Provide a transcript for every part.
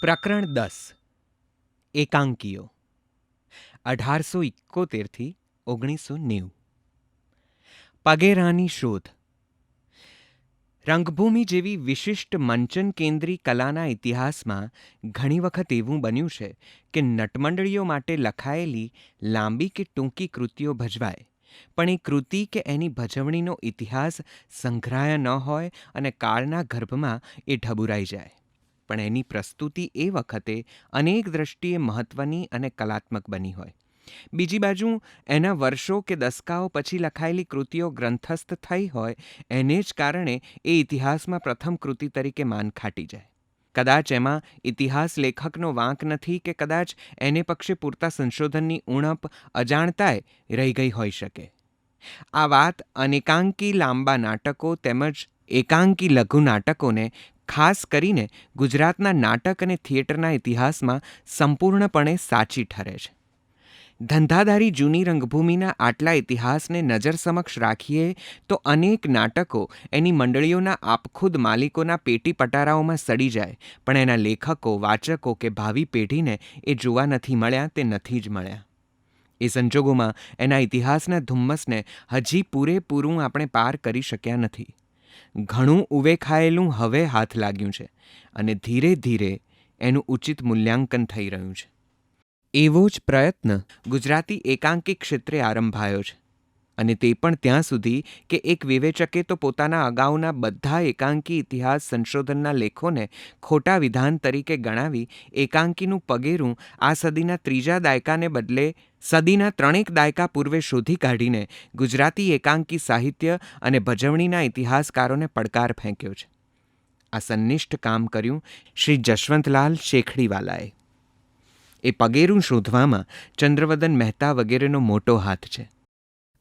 પ્રકરણ 10 એકાંકીઓ 1871થી 1990. પગેરાની શોધ. રંગભૂમિ જેવી વિશિષ્ટ મંચન કેન્દ્રી કલાના ઇતિહાસમાં ઘણી વખત એવું બન્યું છે કે નટમંડળીઓ માટે લખાયેલી લાંબી કે ટૂંકી કૃતિઓ ભજવાય, પણ એ કૃતિ કે એની ભજવણીનો ઇતિહાસ સંઘરાયા ન હોય અને કાળના ગર્ભમાં એ ઢબુરાઈ જાય. પણ એની પ્રસ્તુતિ એ વખતે અનેક દ્રષ્ટિએ મહત્ત્વની અને કલાત્મક બની હોય. બીજી બાજુ એના વર્ષો કે દસકાઓ પછી લખાયેલી કૃતિઓ ગ્રંથસ્થ થઈ હોય, એને જ કારણે એ ઇતિહાસમાં પ્રથમ કૃતિ તરીકે માન ખાટી જાય. કદાચ એમાં ઇતિહાસ લેખકનો વાંક નથી કે કદાચ એને પક્ષે પૂરતા સંશોધનની ઉણપ અજાણતાય રહી ગઈ હોઈ શકે. આ વાત અનેકાંકી લાંબા નાટકો તેમજ એકાંકી લઘુ નાટકોને, ખાસ કરીને ગુજરાતના નાટક અને થિયેટરના ઇતિહાસમાં સંપૂર્ણપણે સાચી ઠરે છે. ધંધાદારી જૂની રંગભૂમિના આટલા ઇતિહાસને નજર સમક્ષ રાખીએ તો અનેક નાટકો એની મંડળીઓના આપખુદ માલિકોના પેટી પટારાઓમાં સડી જાય, પણ એના લેખકો, વાચકો કે ભાવિ પેઢીને એ જોવા નથી મળ્યા તે નથી જ મળ્યા. એ સંજોગોમાં એના ઇતિહાસના ધુમ્મસને હજી પૂરેપૂરું આપણે પાર કરી શક્યા નથી. ઘણું ઉવે ખાયેલું હવે હાથ લાગ્યું છે અને ધીરે ધીરે એનું ઉચિત મૂલ્યાંકન થઈ રહ્યું છે. એવો જ પ્રયત્ન ગુજરાતી એકાંકી ક્ષેત્રે આરંભાયો છે, અને તે પણ ત્યાં સુધી કે એક વિવેચકે તો પોતાના અગાઉના બધા એકાંકી ઇતિહાસ સંશોધનના લેખોને ખોટા વિધાન તરીકે ગણાવી એકાંકીનું પગેરું આ સદીના ત્રીજા દાયકાને બદલે સદીના 3 દાયકા પૂર્વે શોધી કાઢીને ગુજરાતી એકાંકી સાહિત્ય અને ભજવણીના ઇતિહાસકારોને પડકાર ફેંક્યો છે. આ સંનિષ્ઠ કામ કર્યું શ્રી જશવંતલાલ શેખડીવાલાએ. એ પગેરું શોધવામાં ચંદ્રવદન મહેતા વગેરેનો મોટો હાથ છે.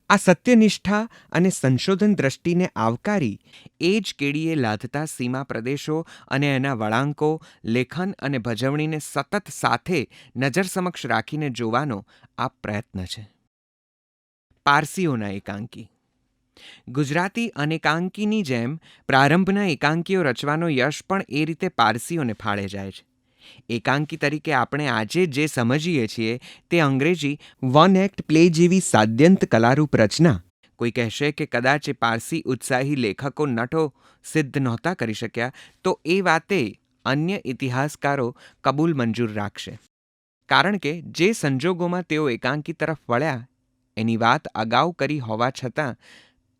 આ સત્યનિષ્ઠા અને સંશોધન દ્રષ્ટિને આવકારી એ જ કેડીએ લાદતા સીમા પ્રદેશો અને એના વળાંકો, લેખન અને ભજવણીને સતત સાથે નજર સમક્ષ રાખીને જોવાનો આ પ્રયત્ન છે. પારસીઓના એકાંકી. ગુજરાતી અનેકાંકીની જેમ પ્રારંભના એકાંકીઓ રચવાનો યશ પણ એ રીતે પારસીઓને ફાળે જાય છે. એકાંકી તરીકે આપણે આજે જે સમજીએ છીએ તે અંગ્રેજી વન એક્ટ પ્લે જેવી સાદ્યંત કલારૂપ રચના. કોઈ કહેશે કે કદાચ એ પારસી ઉત્સાહી લેખકો નટો સિદ્ધ નહોતા કરી શક્યા, તો એ વાતે અન્ય ઇતિહાસકારો કબૂલ મંજૂર રાખશે. કારણ કે જે સંજોગોમાં તેઓ એકાંકી તરફ વળ્યા એની વાત અગાઉ કરી હોવા છતાં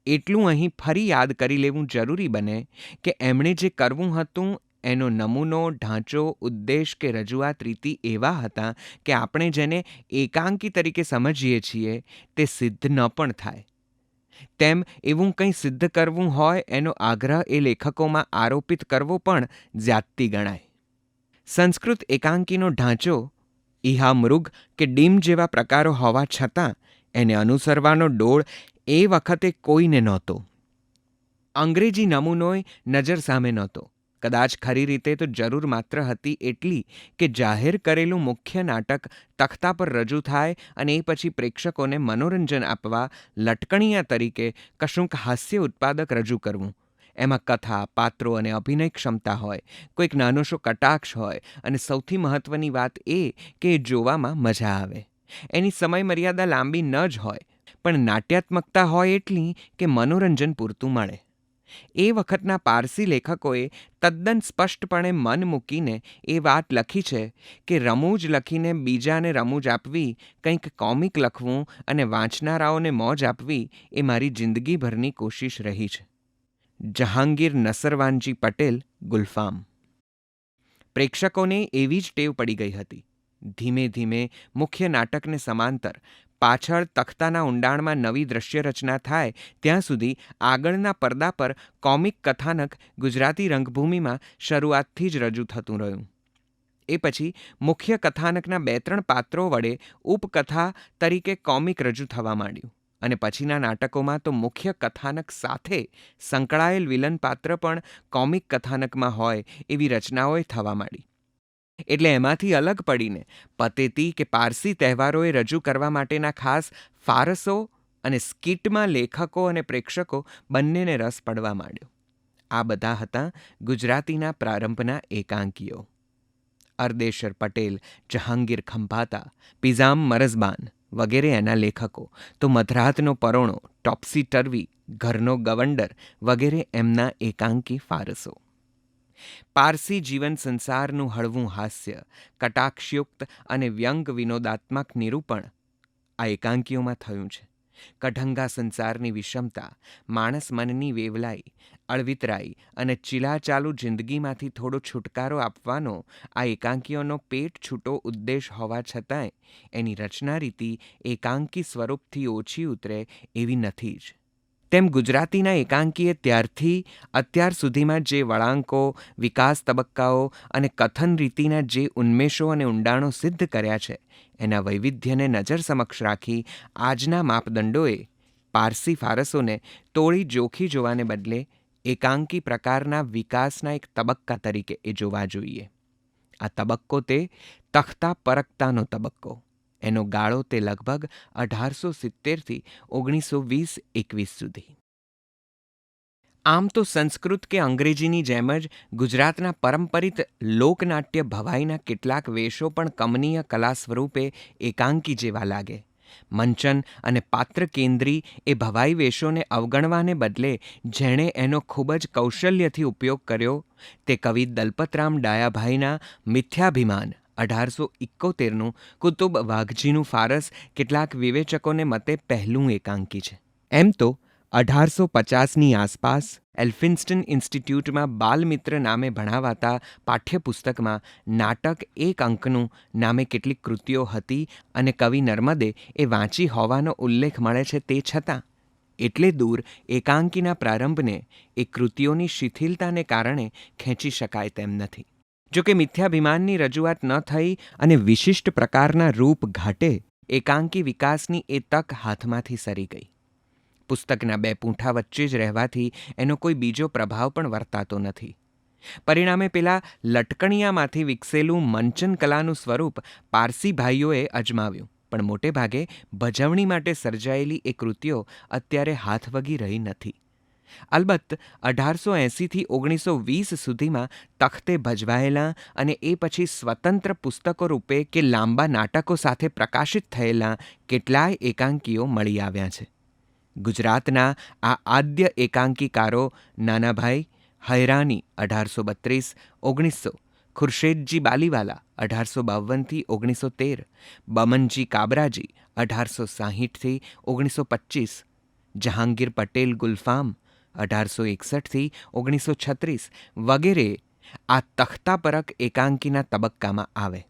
એટલું અહીં ફરી યાદ કરી લેવું જરૂરી બને કે એમણે જે કરવું હતું એનો નમૂનો, ઢાંચો, ઉદ્દેશ કે રજૂઆત રીતિ એવા હતા કે આપણે જેને એકાંકી તરીકે સમજીએ છીએ તે સિદ્ધ ન પણ થાય. તેમ એવું કંઈ સિદ્ધ કરવું હોય એનો આગ્રહ એ લેખકોમાં આરોપિત કરવો પણ જ્યાદતી ગણાય. સંસ્કૃત એકાંકીનો ઢાંચો ઇહા મૃગ કે ડીમ જેવા પ્રકારો હોવા છતાં એને અનુસરવાનો ડોળ એ વખતે કોઈને નહોતો. અંગ્રેજી નમૂનોય નજર સામે નહોતો. કદાચ ખરી રીતે તો જરૂર માત્ર હતી એટલી કે જાહેર કરેલું મુખ્ય નાટક તખ્તા પર રજૂ થાય અને એ પછી પ્રેક્ષકોને મનોરંજન આપવા લટકણિયા તરીકે કશુંક હાસ્ય ઉત્પાદક રજૂ કરવું. એમાં કથા, પાત્રો અને અભિનય ક્ષમતા હોય, કોઈક નાનોશો કટાક્ષ હોય અને સૌથી મહત્ત્વની વાત એ કે એ જોવામાં મજા આવે. એની સમય મર્યાદા લાંબી ન જ હોય, પણ નાટ્યાત્મકતા હોય એટલી કે મનોરંજન પૂરતું મળે. એ વખતના પારસી લેખકોએ તદ્દન સ્પષ્ટપણે મન મૂકીને એ વાત લખી છે કે રમૂજ લખીને બીજાને રમૂજ આપવી, કંઈક કોમિક લખવું અને વાંચનારાઓને મોજ આપવી એ મારી જિંદગીભરની કોશિશ રહી છે. જહાંગીર નસરવાનજી પટેલ, ગુલફામ. પ્રેક્ષકોને એવી જ ટેવ પડી ગઈ હતી. ધીમે ધીમે મુખ્ય નાટકને સમાંતર પાછળ તખ્તાના ઊંડાણમાં નવી દ્રશ્ય રચના થાય ત્યાં સુધી આગળના પડદા પર કોમિક કથાનક ગુજરાતી રંગભૂમિમાં શરૂઆતથી જ રજૂ થતું રહ્યું. એ પછી મુખ્ય કથાનકના 2-3 પાત્રો વડે ઉપકથા તરીકે કોમિક રજૂ થવા માંડ્યું, અને પછીના નાટકોમાં તો મુખ્ય કથાનક સાથે સંકળાયેલ વિલન પાત્ર પણ કોમિક કથાનકમાં હોય એવી રચનાઓએ થવા માંડી. એટલે એમાંથી અલગ પડીને પતેતી કે પારસી તહેવારોએ રજૂ કરવા માટેના ખાસ ફારસો અને સ્કિટમાં લેખકો અને પ્રેક્ષકો બંનેને રસ પડવા માંડ્યો. આ બધા હતા ગુજરાતીના પ્રારંભના એકાંકીઓ. અરદેશર પટેલ, જહાંગીર ખંભાતા, પિઝામ મરઝબાન વગેરે એના લેખકો, તો મધરાતનો પરોણો, ટોપ્સી ટર્વી, ઘરનો ગવંડર વગેરે એમના એકાંકી ફારસો. પારસી જીવન સંસારનું હળવું હાસ્ય, કટાક્ષયુક્ત અને વ્યંગ વિનોદાત્મક નિરૂપણ આ એકાંકીઓમાં થયું છે. કઢંગા સંસારની વિષમતા, માણસ મનની વેવલાઈ, અળવિતરાઈ અને ચીલાચાલુ જિંદગીમાંથી થોડો છુટકારો આપવાનો આ એકાંકીઓનો પેટ છૂટો ઉદ્દેશ હોવા છતાંય એની રચના રીતિ એકાંકી સ્વરૂપથી ઓછી ઉતરે એવી નથી જ. તેમ ગુજરાતીના એકાંકીએ ત્યારથી અત્યાર સુધીમાં જે વળાંકો, વિકાસ તબક્કાઓ અને કથન રીતિના જે ઉન્મેષો અને ઊંડાણો સિદ્ધ કર્યા છે, એના વૈવિધ્યને નજર સમક્ષ રાખી આજના માપદંડોએ પારસી ફારસોને તોળી જોખી જોવાને બદલે એકાંકી પ્રકારના વિકાસના એક તબક્કા તરીકે એ જોવા જોઈએ. આ તબક્કો તે તખ્તા પરકતાનો તબક્કો. એનો ગાળો તે લગભગ 1870થી 1920-21 સુધી. આમ તો સંસ્કૃત કે અંગ્રેજીની જેમ જ ગુજરાતના પરંપરિત લોકનાટ્ય ભવાઈના કેટલાક વેશો પણ કમનીય કલા સ્વરૂપે એકાંકી જેવા લાગે. મંચન અને પાત્ર કેન્દ્રી એ ભવાઈ વેશોને અવગણવાને બદલે જેણે એનો ખૂબ જ કૌશલ્યથી ઉપયોગ કર્યો તે કવિ દલપતરામ ડાયાભાઈના મિથ્યાભિમાન 1871નું કુતુબ વાઘજીનું ફારસ કેટલાક વિવેચકોને મતે પહેલું એકાંકી છે. એમ તો 1850ની આસપાસ એલ્ફિન્સ્ટન ઇન્સ્ટિટ્યૂટમાં બાલમિત્ર નામે ભણાવાતા પાઠ્યપુસ્તકમાં નાટક એક અંકનું નામે કેટલીક કૃતિઓ હતી અને કવિ નર્મદે એ વાંચી હોવાનો ઉલ્લેખ મળે છે. તે છતાં એટલે દૂર એકાંકીના પ્રારંભને એ કૃતિઓની શિથિલતાને કારણે ખેંચી શકાય તેમ નથી. જોકે મિથ્યાભિમાનની રજૂઆત ન થઈ અને વિશિષ્ટ પ્રકારના રૂપ ઘાટે એકાંકી વિકાસની એ તક હાથમાંથી સરી ગઈ. પુસ્તકના બે પૂંઠા વચ્ચે જ રહેવાથી એનો કોઈ બીજો પ્રભાવ પણ વર્તાતો નથી. પરિણામે પેલા લટકણિયામાંથી વિકસેલું મંચન કલાનું સ્વરૂપ પારસી ભાઈઓએ અજમાવ્યું, પણ મોટે ભાગે ભજવણી માટે સર્જાયેલી એ કૃતિઓ અત્યારે હાથવગી રહી નથી. અલબત્ત 1880થી 1920 સુધીમાં તખ્તે ભજવાયેલા અને એ પછી સ્વતંત્ર પુસ્તકો રૂપે કે લાંબા નાટકો સાથે પ્રકાશિત થયેલા કેટલાય એકાંકીઓ મળી આવ્યા છે. ગુજરાતના આ આદ્ય એકાંકીકારો નાનાભાઈ હૈરાની 1832-1900, ખુરશેદજી બાલીવાલા 1852થી 1913, બમનજી કાબરાજી 1860થી 1925, જહાંગીર પટેલ ગુલફામ 1861થી 1936 વગેરે આ તખ્તાપરક એકાંકીના તબક્કામાં આવે.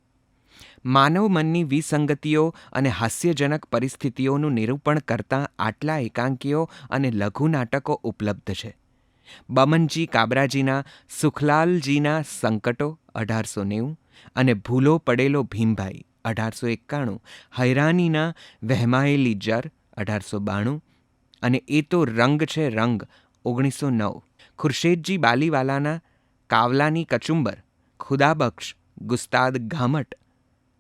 માનવ મનની વિસંગતિઓ અને હાસ્યજનક પરિસ્થિતિઓનું નિરૂપણ કરતાં આટલા એકાંકીઓ અને લઘુ નાટકો ઉપલબ્ધ છે. બમનજી કાબરાજીના સુખલાલજીના સંકટો 1890 અને ભૂલો પડેલો ભીમભાઈ 1891, હૈરાનીના વહેમાયેલી જર 1892 અને એ તો રંગ છે રંગ 1909, ખુરશેદજી બાલીવાલાના કાવલાની કચુંબર, ખુદાબક્ષ ગુસ્તાદ ઘામટ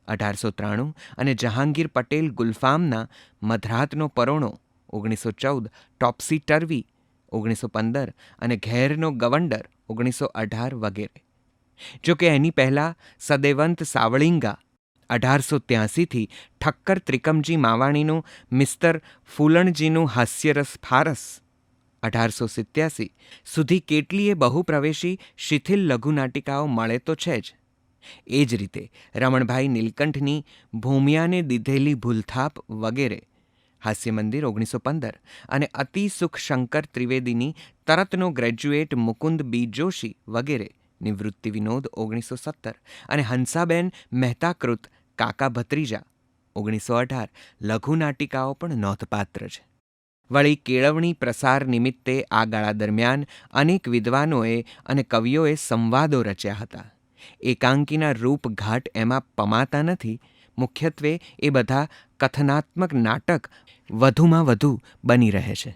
1893 અને જહાંગીર પટેલ ગુલફામના મધરાતનો પરોણો 1914, ટોપ્સી ટર્વી 1915 અને ઘેરનો ગવંડર 1918 વગેરે. જોકે એની પહેલાં સદેવંત સાવળિંગા 1883થી ઠક્કર ત્રિકમજી માવાણીનું મિસ્ટર ફૂલણજીનું હાસ્યરસ ફારસ 1887 સુધી કેટલીય બહુપ્રવેશી શિથિલ લઘુનાટિકાઓ મળે તો છે જ. એ જ રીતે રમણભાઈ નીલકંઠની ભૂમિયાને દીધેલી ભૂલથાપ વગેરે, હાસ્યમંદિર 1915 અને અતિસુખ શંકર ત્રિવેદીની તરતનો ગ્રેજ્યુએટ મુકુંદ બી જોશી વગેરે, નિવૃત્તિ વિનોદ 1917 અને હંસાબેન મહેતાકૃત કાકા ભત્રીજા 1918 લઘુનાટિકાઓ પણ નોંધપાત્ર છે. વળી કેળવણી પ્રસાર નિમિત્તે આ ગાળા દરમિયાન અનેક વિદ્વાનોએ અને કવિઓએ સંવાદો રચ્યા હતા. એકાંકીના રૂપઘાટ એમાં પમાતા નથી. મુખ્યત્વે એ બધા કથનાત્મક નાટક વધુમાં વધુ બની રહે છે.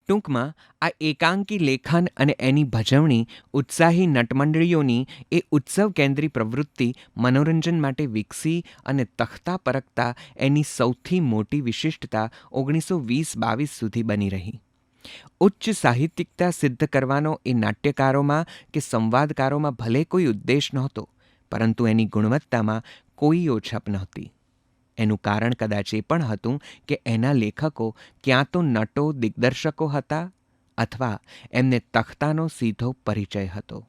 ટૂંકમાં આ એકાંકી લેખન અને એની ભજવણી ઉત્સાહી નટમંડળીઓની એ ઉત્સવ કેન્દ્રી પ્રવૃત્તિ મનોરંજન માટે વિકસી અને તખ્તા પરકતા એની સૌથી મોટી વિશિષ્ટતા 1920-22 સુધી બની રહી. ઉચ્ચ સાહિત્યિકતા સિદ્ધ કરવાનો એ નાટ્યકારોમાં કે સંવાદકારોમાં ભલે કોઈ ઉદ્દેશ નહોતો, પરંતુ એની ગુણવત્તામાં કોઈ ઓછપ નહોતી. એનું કારણ કદાચ એ પણ હતું કે એના લેખકો ક્યાં તો નટો દિગ્દર્શકો હતા અથવા એમને તખ્તાનો સીધો પરિચય હતો.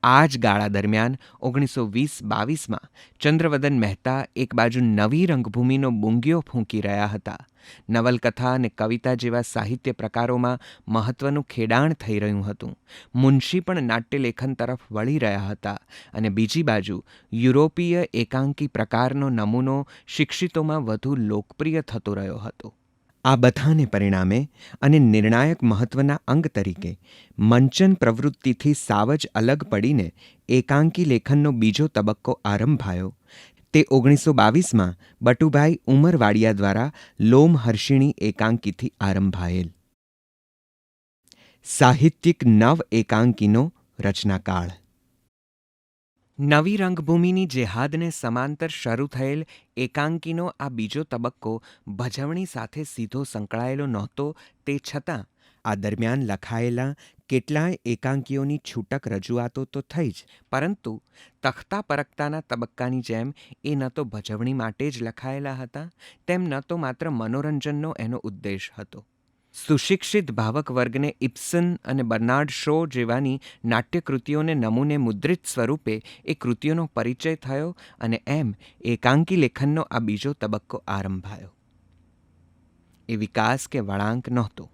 આ જ ગાળા દરમિયાન 1920-22માં ચંદ્રવદન મહેતા એક બાજુ નવી રંગભૂમિનો બુંગીઓ ફૂંકી રહ્યા હતા. નવલકથા અને કવિતા જેવા સાહિત્ય પ્રકારોમાં મહત્વનું ખેડાણ થઈ રહ્યું હતું. મુનશી પણ નાટ્યલેખન તરફ વળી રહ્યા હતા અને બીજી બાજુ યુરોપીય એકાંકી પ્રકારનો નમૂનો શિક્ષિતોમાં વધુ લોકપ્રિય થતો રહ્યો હતો. આ બધાને પરિણામે અને નિર્ણાયક મહત્વના અંગ તરીકે મંચન પ્રવૃત્તિથી સાવ જ અલગ પડીને એકાંકી લેખનનો બીજો તબક્કો આરંભાયો. તે 1922માં બટુભાઈ ઉમરવાડિયા દ્વારા લોમહર્ષિણી એકાંકીથી આરંભાયેલ. સાહિત્યિક નવ એકાંકીનો રચનાકાળ. નવી રંગભૂમિની જેહાદને સમાંતર શરૂ થયેલ એકાંકીનો આ બીજો તબક્કો ભજવણી સાથે સીધો સંકળાયેલો નહોતો. તે છતાં આ દરમિયાન લખાયેલા કેટલાય એકાંકીઓની છૂટક રજૂઆતો તો થઈ જ, પરંતુ તખ્તા પરખ્તાના તબક્કાની જેમ એ ન તો ભજવણી માટે જ લખાયેલા હતા, તેમ ન તો માત્ર મનોરંજનનો એનો ઉદ્દેશ હતો. સુશિક્ષિત ભાવક વર્ગને ઇબ્સન અને બર્નાર્ડ શો જેવાની નાટ્યકૃતિઓને નમૂને મુદ્રિત સ્વરૂપે એ કૃતિઓનો પરિચય થયો અને એમ એકાંકી લેખનનો આ બીજો તબક્કો આરંભાયો. એ વિકાસ કે વળાંક નહોતો.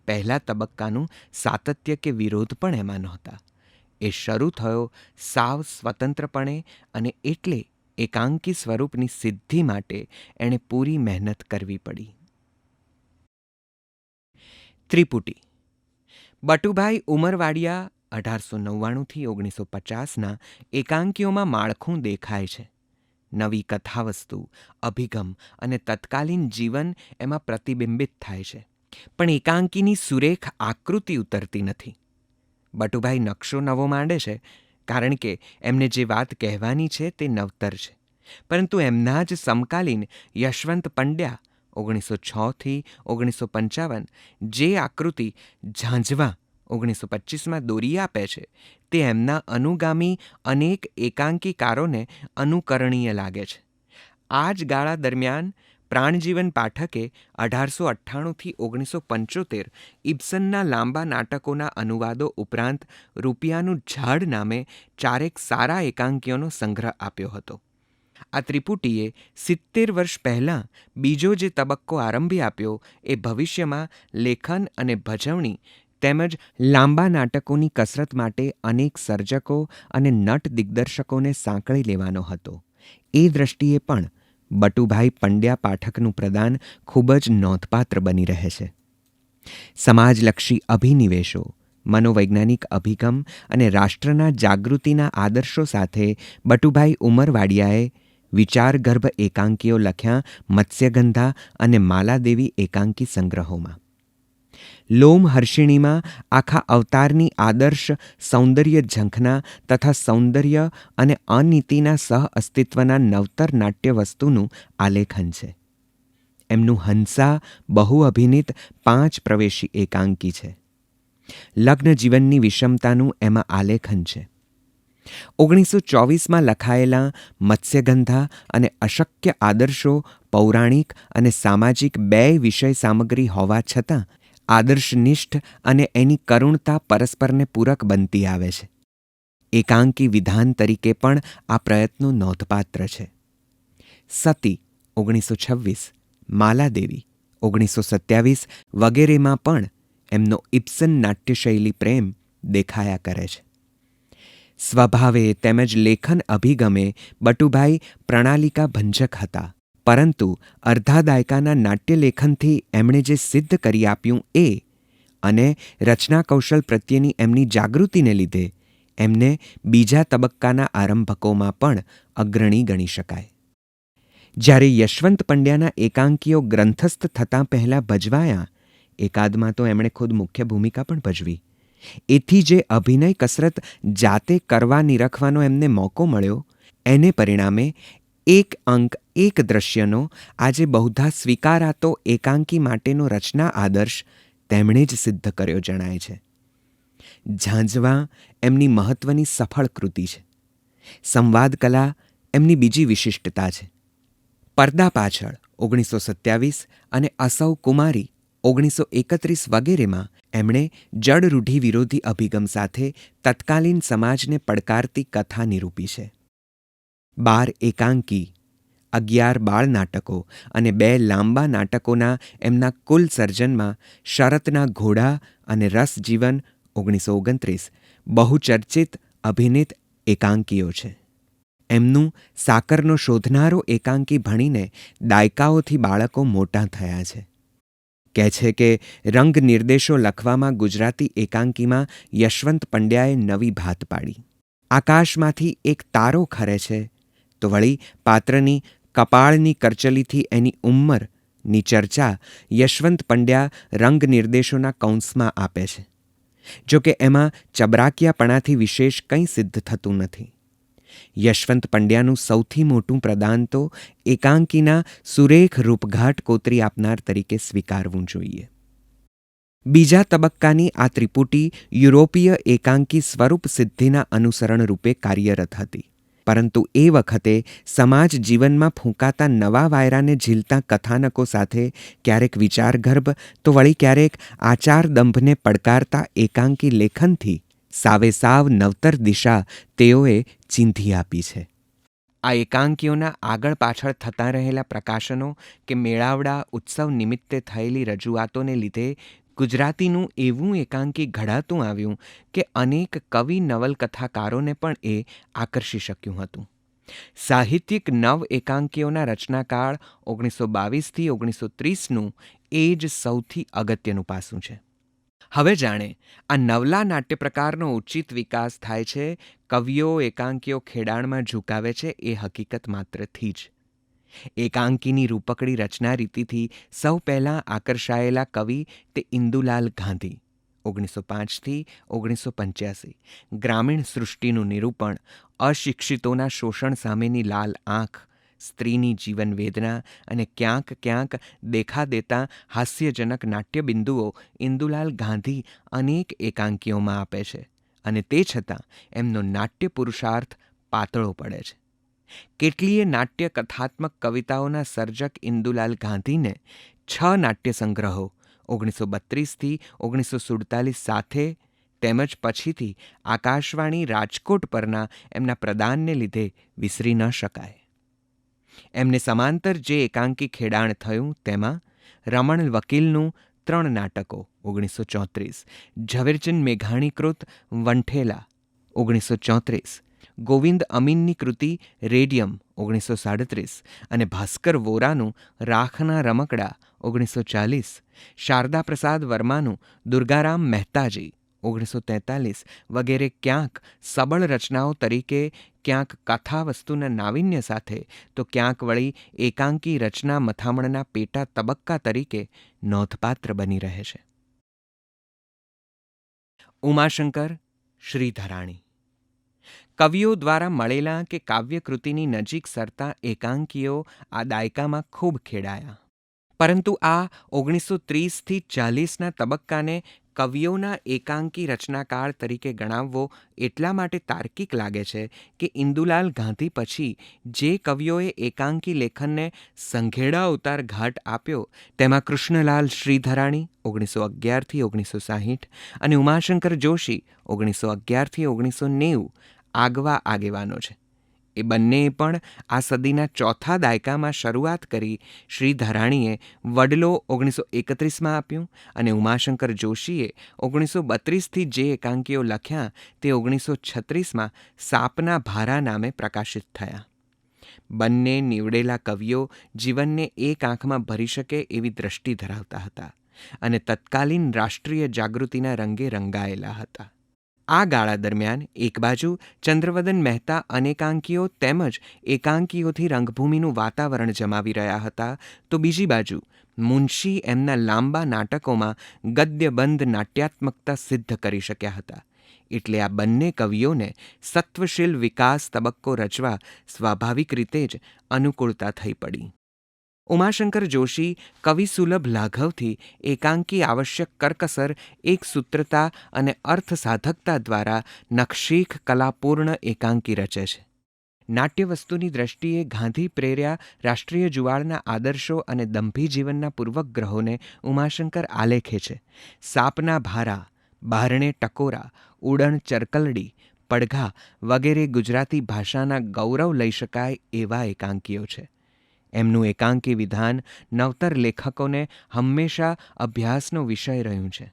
પહેલા તબક્કાનું સાતત્ય કે વિરોધ પણ એમાં નહોતા. એ શરૂ થયો સાવ સ્વતંત્રપણે અને એટલે એકાંકી સ્વરૂપની સિદ્ધિ માટે એણે પૂરી મહેનત કરવી પડી. ત્રિપુટી. બટુભાઈ ઉમરવાડિયા 1899થી 1950ના એકાંકીઓમાં માળખું દેખાય છે. નવી કથાવસ્તુ, અભિગમ અને તત્કાલીન જીવન એમાં પ્રતિબિંબિત થાય છે. પણ એકાંકીની સુરેખ આકૃતિ ઉતરતી નથી. બટુભાઈ નકશો નવો માંડે છે કારણ કે એમને જે વાત કહેવાની છે તે નવતર છે. પરંતુ એમના જ સમકાલીન યશવંત પંડ્યા 1906થી 1955 જે આકૃતિ ઝાંઝવા 1925માં દોરી આપે છે તે એમના અનુગામી અનેક એકાંકીકારોને અનુકરણીય લાગે છે. આ જ ગાળા દરમિયાન પ્રાણજીવન પાઠકે 1898થી 1975 ઇબ્સનના લાંબા નાટકોના અનુવાદો ઉપરાંત રૂપિયાનું ઝાડ નામે 4 સારા એકાંકીઓનો સંગ્રહ આપ્યો હતો. આ ત્રિપુટીએ 70 વર્ષ પહેલાં બીજો જે તબક્કો આરંભી આપ્યો એ ભવિષ્યમાં લેખન અને ભજવણી તેમજ લાંબા નાટકોની કસરત માટે અનેક સર્જકો અને નટ દિગ્દર્શકોને સાંકળી લેવાનો હતો. એ દ્રષ્ટિએ પણ બટુભાઈ પંડ્યા પાઠકનું પ્રદાન ખૂબ જ નોંધપાત્ર બની રહે છે. સમાજલક્ષી અભિનિવેશો, મનોવૈજ્ઞાનિક અભિગમ અને રાષ્ટ્રના જાગૃતિના આદર્શો સાથે બટુભાઈ ઉમરવાડિયાએ વિચારગર્ભ એકાંકીઓ લખ્યા મત્સ્યગંધા અને માલાદેવી એકાંકી સંગ્રહોમાં. લોમહર્ષિણીમાં આખા અવતારની આદર્શ સૌંદર્ય ઝંખના તથા સૌંદર્ય અને અનીતિના સહ અસ્તિત્વના નવતર નાટ્ય વસ્તુનું આલેખન છે. એમનું હંસા બહુ અભિનીત 5 પ્રવેશી એકાંકી છે. લગ્ન જીવનની વિષમતાનું એમાં આલેખન છે. 1924માં લખાયેલા મત્સ્યગંધા અને અશક્ય આદર્શો પૌરાણિક અને સામાજિક બેય વિષય સામગ્રી હોવા છતાં આદર્શનિષ્ઠ અને એની કરુણતા પરસ્પરને પૂરક બનતી આવે છે. એકાંકી વિધાન તરીકે પણ આ પ્રયત્નો નોંધપાત્ર છે. સતી 1926, માલાદેવી 1927 વગેરેમાં પણ એમનો ઇબ્સન નાટ્યશૈલી પ્રેમ દેખાયા કરે છે. સ્વભાવે તેમજ લેખન અભિગમે બટુભાઈ પ્રણાલિકા ભંજક હતા, પરંતુ અર્ધા દાયકાના નાટ્યલેખનથી એમણે જે સિદ્ધ કરી આપ્યું એ અને રચના કૌશલ પ્રત્યેની એમની જાગૃતિને લીધે એમને બીજા તબક્કાના આરંભકોમાં પણ અગ્રણી ગણી શકાય. જ્યારે યશવંત પંડ્યાના એકાંકીઓ ગ્રંથસ્થ થતાં પહેલાં ભજવાયા, એકાદમાં તો એમણે ખુદ મુખ્ય ભૂમિકા પણ ભજવી. એથી જે અભિનય કસરત જાતે કરવા નિરખવાનો એમને મોકો મળ્યો, એને પરિણામે એક અંક એક દ્રશ્યનો આજે બહુધા સ્વીકારાતો એકાંકી માટેનો રચના આદર્શ તેમણે જ સિદ્ધ કર્યો જણાય છે. ઝાંઝવા એમની મહત્વની સફળ કૃતિ છે. સંવાદ કલા એમની બીજી વિશિષ્ટતા છે. પડદા પાછળ 1927 અને અસૌ કુમારી 1931 વગેરેમાં એમણે જડ રૂઢિ વિરોધી અભિગમ સાથે તત્કાલીન સમાજને પડકારતી કથા નિરૂપી છે. 12 એકાંકી, 11 બાળ નાટકો અને 2 લાંબા નાટકોના એમના કુલ સર્જનમાં શરતના ઘોડા અને રસજીવન 1929 બહુચર્ચિત અભિનીત એકાંકીઓ છે. એમનું સાકરનો શોધનારો એકાંકી ભણીને દાયકાઓથી બાળકો મોટા થયા છે. કહે છે કે રંગ નિર્દેશો લખવામાં ગુજરાતી એકાંકીમાં યશવંત પંડ્યાએ નવી ભાત પાડી. આકાશમાંથી એક તારો ખરે છે તો વળી પાત્રની કપાળની કરચલીથી એની ઉંમરની ચર્ચા યશવંત પંડ્યા રંગ નિર્દેશોના કૌંસમાં આપે છે. જો કે એમાં ચબરાકિયાપણાથી વિશેષ કંઈ સિદ્ધ થતું નથી. યશવંત પંડ્યાનું સૌથી મોટું પ્રદાન તો એકાંકીના સુરેખ રૂપઘાટ કોતરી આપનાર તરીકે સ્વીકારવું જોઈએ. બીજા તબક્કાની આ ત્રિપુટી યુરોપીય એકાંકી સ્વરૂપ સિદ્ધિના અનુસરણ રૂપે કાર્યરત હતી. પરંતુ એ વખતે સમાજ જીવનમાં ફૂંકાતા નવા વાયરાને ઝીલતા કથાનકો સાથે ક્યારેક વિચારગર્ભ તો વળી ક્યારેક આચાર દંભને પડકારતા એકાંકી લેખનથી સાવે સાવ નવતર દિશા તેઓએ ચીંધી આપી છે. આ એકાંકીઓના આગળ પાછળ થતા રહેલા પ્રકાશનો કે મેળાવડા ઉત્સવ નિમિત્તે થયેલી રજૂઆતોને લીધે ગુજરાતીનું એવું એકાંકી ઘડાતું આવ્યું કે અનેક કવિ નવલકથાકારોને પણ એ આકર્ષી શક્યું હતું. સાહિત્યિક નવ એકાંકીઓના રચનાકાળ 1922થી 1930નું એ જ સૌથી અગત્યનું પાસું છે. હવે જાણે આ નવલા નાટ્ય પ્રકારનો ઉચિત વિકાસ થાય છે, કવિઓ એકાંકીઓ ખેડાણમાં ઝુકાવે છે એ હકીકત માત્રથી જ. એકાંકીની રૂપકડી રચના રીતિથી સૌ પહેલાં આકર્ષાયેલા કવિ તે ઇન્દુલાલ ગાંધી 1905થી 1985. ગ્રામીણ સૃષ્ટિનું નિરૂપણ, અશિક્ષિતોના શોષણ સામેની લાલ આંખ, સ્ત્રીની જીવન વેદના અને ક્યાંક ક્યાંક દેખા દેતા હાસ્યજનક નાટ્યબિંદુઓ ઇન્દુલાલ ગાંધી અનેક એકાંકીઓમાં આપે છે અને તે છતાં એમનો નાટ્ય પુરુષાર્થ પાતળો પડે છે. કેટલીય નાટ્ય કથાત્મક કવિતાઓના સર્જક ઇન્દુલાલ ગાંધીને 6 નાટ્ય સંગ્રહો 1932થી 1947 સાથે તેમજ પછીથી આકાશવાણી રાજકોટ પરના એમના પ્રદાનને લીધે વિસરી ન શકાય. એમને સમાંતર જે એકાંકી ખેડાણ થયું તેમાં રમણ વકીલનું 3 નાટકો 1934, ઝવેરચંદ મેઘાણીકૃત વંઠેલા 1934, ગોવિંદ અમીનની કૃતિ રેડિયમ 1937 અને ભાસ્કર વોરાનું રાખના રમકડા 1940, શારદા પ્રસાદ વર્માનું દુર્ગારામ મહેતાજી 1943 વગેરે ક્યાંક સબળ રચનાઓ તરીકે, ક્યાંક કથા વસ્તુના નાવીન્ય સાથે તો ક્યાંક વળી એકાંકી રચના મથામણના પેટા તબક્કા તરીકે નોંધપાત્ર બની રહે છે. ઉમાશંકર શ્રીધરાણી કવિઓ દ્વારા મળેલા કે કાવ્યકૃતિની નજીક સરતા એકાંકીઓ આ દાયકામાં ખૂબ ખેડાયા. પરંતુ આ 1930થી 40ના તબક્કાને કવિઓના એકાંકી રચનાકાળ તરીકે ગણાવવો એટલા માટે તાર્કિક લાગે છે કે ઇન્દુલાલ ગાંધી પછી જે કવિઓએ એકાંકી લેખનને સંઘેડા ઉતાર ઘાટ આપ્યો તેમાં કૃષ્ણલાલ શ્રીધરાણી 1911થી 1960 અને ઉમાશંકર જોશી 1911થી 1990 આગવા આગેવાનો છે. એ બંનેએ પણ આ સદીના ચોથા દાયકામાં શરૂઆત કરી. શ્રીધરાણીએ વડલો 1931માં આપ્યું અને ઉમાશંકર જોશીએ 1932થી જે એકાંકીઓ લખ્યા તે 1936માં સાપના ભારા નામે પ્રકાશિત થયા. બંને નીવડેલા કવિઓ જીવનને એક આંખમાં ભરી શકે એવી દ્રષ્ટિ ધરાવતા હતા અને તત્કાલીન રાષ્ટ્રીય જાગૃતિના રંગે રંગાયેલા હતા. આ ગાળા દરમિયાન એક બાજુ ચંદ્રવદન મહેતા અનેકાંકીઓ તેમજ એકાંકીઓથી રંગભૂમિનું વાતાવરણ જમાવી રહ્યા હતા તો બીજી બાજુ મુનશી એમના લાંબા નાટકોમાં ગદ્યબંધ નાટ્યાત્મકતા સિદ્ધ કરી શક્યા હતા. એટલે આ બંને કવિઓને સત્વશીલ વિકાસ તબક્કો રચવા સ્વાભાવિક રીતે જ અનુકૂળતા થઈ પડી. ઉમાશંકર જોશી કવિસુલભ લાઘવથી એકાંકી આવશ્યક કરકસર, એક સૂત્રતા અને અર્થસાધકતા દ્વારા નખશીખ કલાપૂર્ણ એકાંકી રચે છે. નાટ્ય વસ્તુની દ્રષ્ટિએ ગાંધી પ્રેર્યા રાષ્ટ્રીય જુવાળના આદર્શો અને દંભી જીવનના પૂર્વગ્રહોને ઉમાશંકર આલેખે છે. સાપના ભારા, બહારણે ટકોરા, ઉડણ ચરકલડી, પડઘા વગેરે ગુજરાતી ભાષાના ગૌરવ લઈ શકાય એવા એકાંકીઓ છે. એમનું એકાંકી વિધાન નવતર લેખકોને હંમેશા અભ્યાસનો વિષય રહ્યું છે.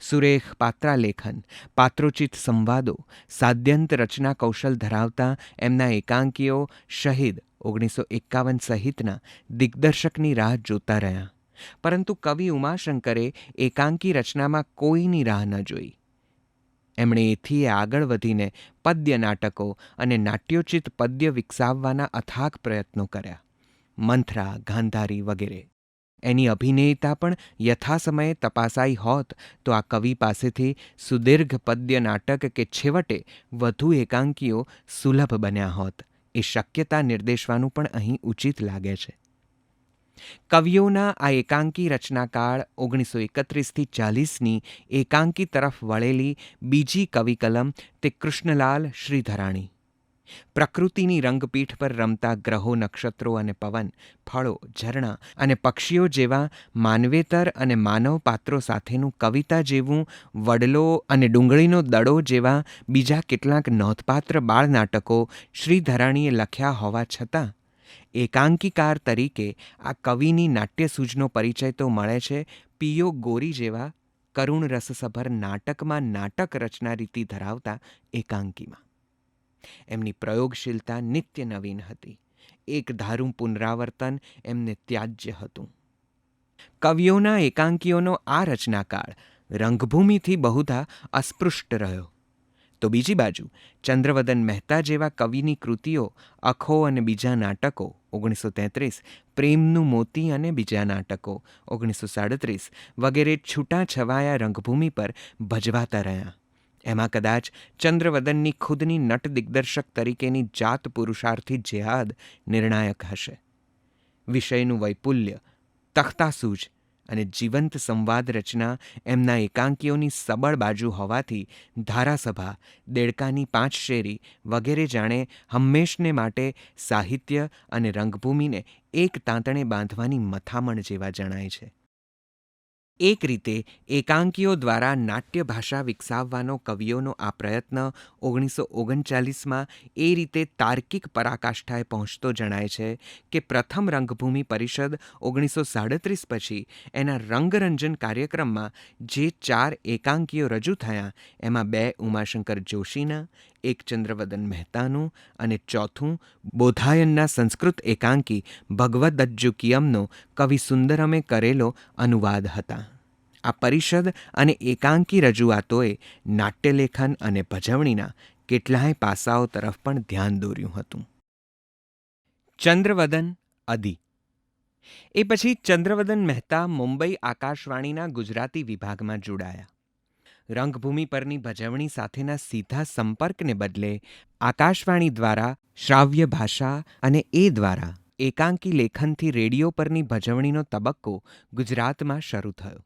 સુરેખ પાત્રાલેખન, પાત્રોચિત સંવાદો, સાદ્યંત રચના કૌશલ ધરાવતા એમના એકાંકીઓ શહીદ 1951 સહિતના દિગ્દર્શકની રાહ જોતા રહ્યા. પરંતુ કવિ ઉમાશંકરે એકાંકી રચનામાં કોઈની રાહ ન જોઈ. એમણે એથી આગળ વધીને પદ્ય નાટકો અને નાટ્યોચિત પદ્ય વિકસાવવાના અથાગ પ્રયત્નો કર્યા. મંથરા, ગાંધારી વગેરે. એની અભિનેયતા પણ યથાસમયે તપાસાઈ હોત તો આ કવિ પાસેથી સુદીર્ઘ પદ્ય નાટક કે છેવટે વધુ એકાંકીઓ સુલભ બન્યા હોત એ શક્યતા નિર્દેશવાનું પણ અહીં ઉચિત લાગે છે. કવિઓના આ એકાંકી રચનાકાળ 1931થી 40ની એકાંકી તરફ વળેલી બીજી કવિકલમ તે કૃષ્ણલાલ શ્રીધરાણી. પ્રકૃતિની રંગપીઠ પર રમતા ગ્રહો, નક્ષત્રો અને પવન, ફળો, ઝરણા અને પક્ષીઓ જેવા માનવેતર અને માનવ પાત્રો સાથેનું કવિતા જેવું વડલો અને ડુંગળીનો દડો જેવા બીજા કેટલાક નોંધપાત્ર બાળ નાટકો શ્રીધરાણીએ લખ્યા હોવા છતાં એકાંકીકાર તરીકે આ કવિની નાટ્યસૂઝનો પરિચય તો મળે છે પિયો ગોરી જેવા કરુણ રસસભર નાટકમાં નાટક રચના રીતિ ધરાવતા એકાંકીમાં. એમની પ્રયોગશીલતા નિત્ય નવીન હતી. એક ધારું પુનરાવર્તન એમને ત્યાજ્ય હતું. કવિઓના એકાંકીઓનો આ રચનાકાળ રંગભૂમિથી બહુધા અસ્પૃષ્ટ રહ્યો. તો બીજી બાજુ ચંદ્રવદન મહેતા જેવા કવિની કૃતિઓ અખો અને બીજા નાટકો 1933, પ્રેમનું મોતી અને બીજા નાટકો 1937 વગેરે છૂટાછવાયા રંગભૂમિ પર ભજવાતા રહ્યા. એમાં કદાચ ચંદ્રવદનની ખુદની નટ દિગ્દર્શક તરીકેની જાત પુરુષાર્થી જેહાદ નિર્ણાયક હશે. વિષયનું વૈપુલ્ય, તખ્તાસૂઝ અને જીવંત સંવાદ રચના એમના એકાંકીઓની સબળ બાજુ હોવાથી ધારાસભા, દેડકાની પાંચ શેરી વગેરે જાણે હંમેશને માટે સાહિત્ય અને રંગભૂમિને એક તાંતણે બાંધવાની મથામણ જેવા જણાય છે. એક રીતે એકાંકીઓ દ્વારા નાટ્ય ભાષા વિકસાવવાનો કવિઓનો આ પ્રયત્ન 1939માં એ રીતે તાર્કિક પરાકાષ્ઠાએ પહોંચતો જણાય છે કે પ્રથમ રંગભૂમિ પરિષદ 1937 પછી એના રંગરંજન કાર્યક્રમમાં જે 4 એકાંકીઓ રજૂ થયા એમાં 2 ઉમાશંકર જોશીના, એક ચંદ્રવદન મહેતાનું અને ચોથું બોધાયનના સંસ્કૃત એકાંકી ભગવદજ્જુકિયમનો કવિ સુંદરમે કરેલો અનુવાદ હતા. આ પરિષદ અને એકાંકી રજૂઆતોએ નાટ્યલેખન અને ભજવણીના કેટલાય પાસાઓ તરફ પણ ધ્યાન દોર્યું હતું. ચંદ્રવદન અદી. એ પછી ચંદ્રવદન મહેતા મુંબઈ આકાશવાણીના ગુજરાતી વિભાગમાં જોડાયા. રંગભૂમિ પરની ભજવણી સાથેના સીધા સંપર્કને બદલે આકાશવાણી દ્વારા શ્રાવ્ય ભાષા અને એ દ્વારા એકાંકી લેખનથી રેડિયો પરની ભજવણીનો તબક્કો ગુજરાતમાં શરૂ થયો.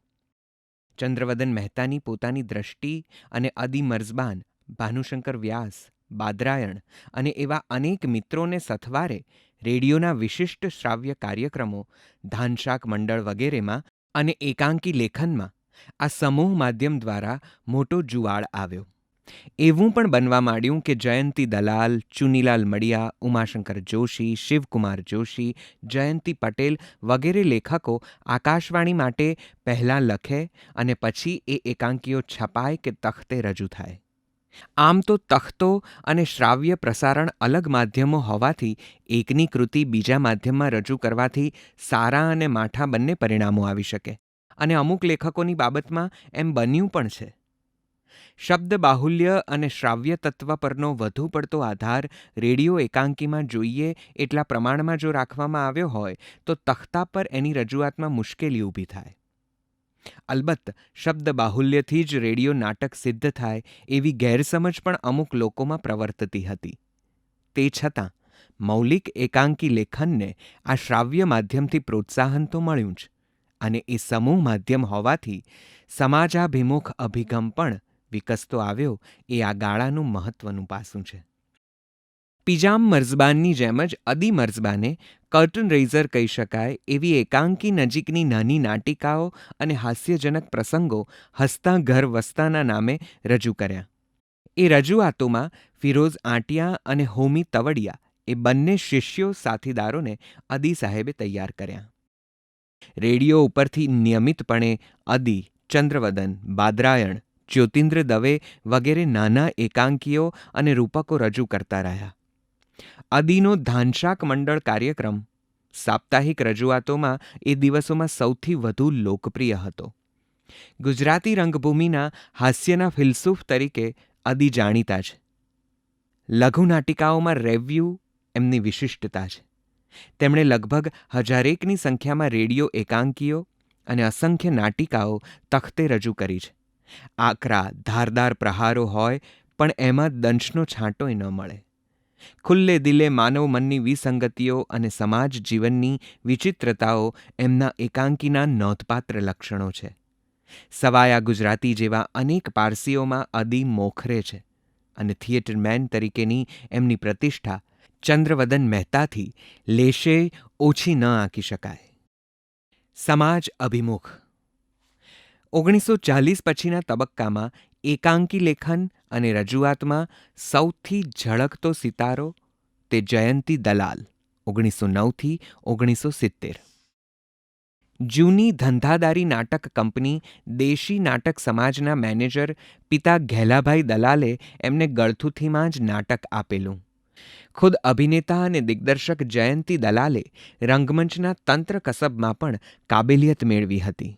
ચંદ્રવદન મહેતાની પોતાની દ્રષ્ટિ અને અદી મર્ઝબાન, ભાનુશંકર વ્યાસ, બાદરાયણ અને એવા અનેક મિત્રોને સથવારે રેડિયોના વિશિષ્ટ શ્રાવ્ય કાર્યક્રમો, ધાનશાક મંડળ વગેરેમાં અને એકાંકી લેખનમાં આ સમૂહ માધ્યમ દ્વારા મોટો જુવાળ આવ્યો. એવું પણ બનવા માંડ્યું કે જયંતી દલાલ, ચુનીલાલ મડિયા, ઉમાશંકર જોશી, શિવકુમાર જોશી, જયંતી પટેલ વગેરે લેખકો આકાશવાણી માટે પહેલાં લખે અને પછી એ એકાંકીઓ છપાય કે તખ્તે રજૂ થાય. આમ તો તખ્તો અને શ્રાવ્ય પ્રસારણ અલગ માધ્યમો હોવાથી એકની કૃતિ બીજા માધ્યમમાં રજૂ કરવાથી સારા અને માઠા બંને પરિણામો આવી શકે અને અમુક લેખકોની બાબતમાં એમ બન્યું પણ છે. શબ્દ બાહુલ્ય અને શ્રાવ્ય તત્વ પરનો વધુ પડતો આધાર રેડિયો એકાંકીમાં જોઈએ એટલા પ્રમાણમાં જો રાખવામાં આવ્યો હોય તો તખ્તા પર એની રજૂઆતમાં મુશ્કેલી ઊભી થાય. અલબત્ત શબ્દ બાહુલ્યથી જ રેડિયો નાટક સિદ્ધ થાય એવી ગેરસમજ પણ અમુક લોકોમાં પ્રવર્તતી હતી. તે છતાં મૌલિક એકાંકી લેખનને આ શ્રાવ્ય માધ્યમથી પ્રોત્સાહન તો મળ્યું જ અને એ સમૂહ માધ્યમ હોવાથી સમાજાભિમુખ અભિગમ પણ વિકસતો આવ્યો એ આ ગાળાનું મહત્વનું પાસું છે. પિજામ મર્ઝબાનની જેમ જ અદી મર્ઝબાને કર્ટન રેઇઝર કહી શકાય એવી એકાંકી નજીકની નાની નાટિકાઓ અને હાસ્યજનક પ્રસંગો હસતા ઘર વસ્તાના નામે રજૂ કર્યા. એ રજૂઆતોમાં ફિરોઝ આંટિયા અને હોમી તવડિયા એ બંને શિષ્યો સાથીદારોને અદી સાહેબે તૈયાર કર્યા. રેડિયો ઉપરથી નિયમિતપણે અદી, ચંદ્રવદન, બાદરાયણ, જ્યોતિન્દ્ર દવે વગેરે નાના એકાંકીઓ અને રૂપકો રજૂ કરતા રહ્યા. અદીનો ધાનશાક મંડળ કાર્યક્રમ સાપ્તાહિક રજૂઆતોમાં એ દિવસોમાં સૌથી વધુ લોકપ્રિય હતો. ગુજરાતી રંગભૂમિના હાસ્યના ફિલસૂફ તરીકે અદી જાણીતા છે. લઘુનાટિકાઓમાં રેવ્યુ એમની વિશિષ્ટતા છે. તેમણે લગભગ 1001ની સંખ્યામાં રેડિયો એકાંકીઓ અને અસંખ્ય નાટિકાઓ તખ્તે રજૂ કરી છે. આકરા ધારદાર પ્રહારો હોય પણ એમાં દંશનો છાંટોય ન મળે. ખુલ્લે દિલે માનવ મનની વિસંગતિઓ અને સમાજ જીવનની વિચિત્રતાઓ એમના એકાંકીના નોંધપાત્ર લક્ષણો છે. સવાયા ગુજરાતી જેવા અનેક પારસીઓમાં અદી મોખરે છે અને થિયેટરમેન તરીકેની એમની પ્રતિષ્ઠા ચંદ્રવદન મહેતાથી લેશે ઓછી ન આંકી શકાય. સમાજ અભિમુખ 1940 પછીના તબક્કામાં એકાંકી લેખન અને રજૂઆતમાં સૌથી ઝળકતો સિતારો તે જયંતી દલાલ 1909થી 1970. જૂની ધંધાદારી નાટક કંપની દેશી નાટક સમાજના મેનેજર પિતા ઘેલાભાઈ દલાલે એમને ગળથુથીમાં જ નાટક આપેલું. ખુદ અભિનેતા અને દિગ્દર્શક જયંતી દલાલે રંગમંચના તંત્ર કસબમાં પણ કાબેલિયત મેળવી હતી.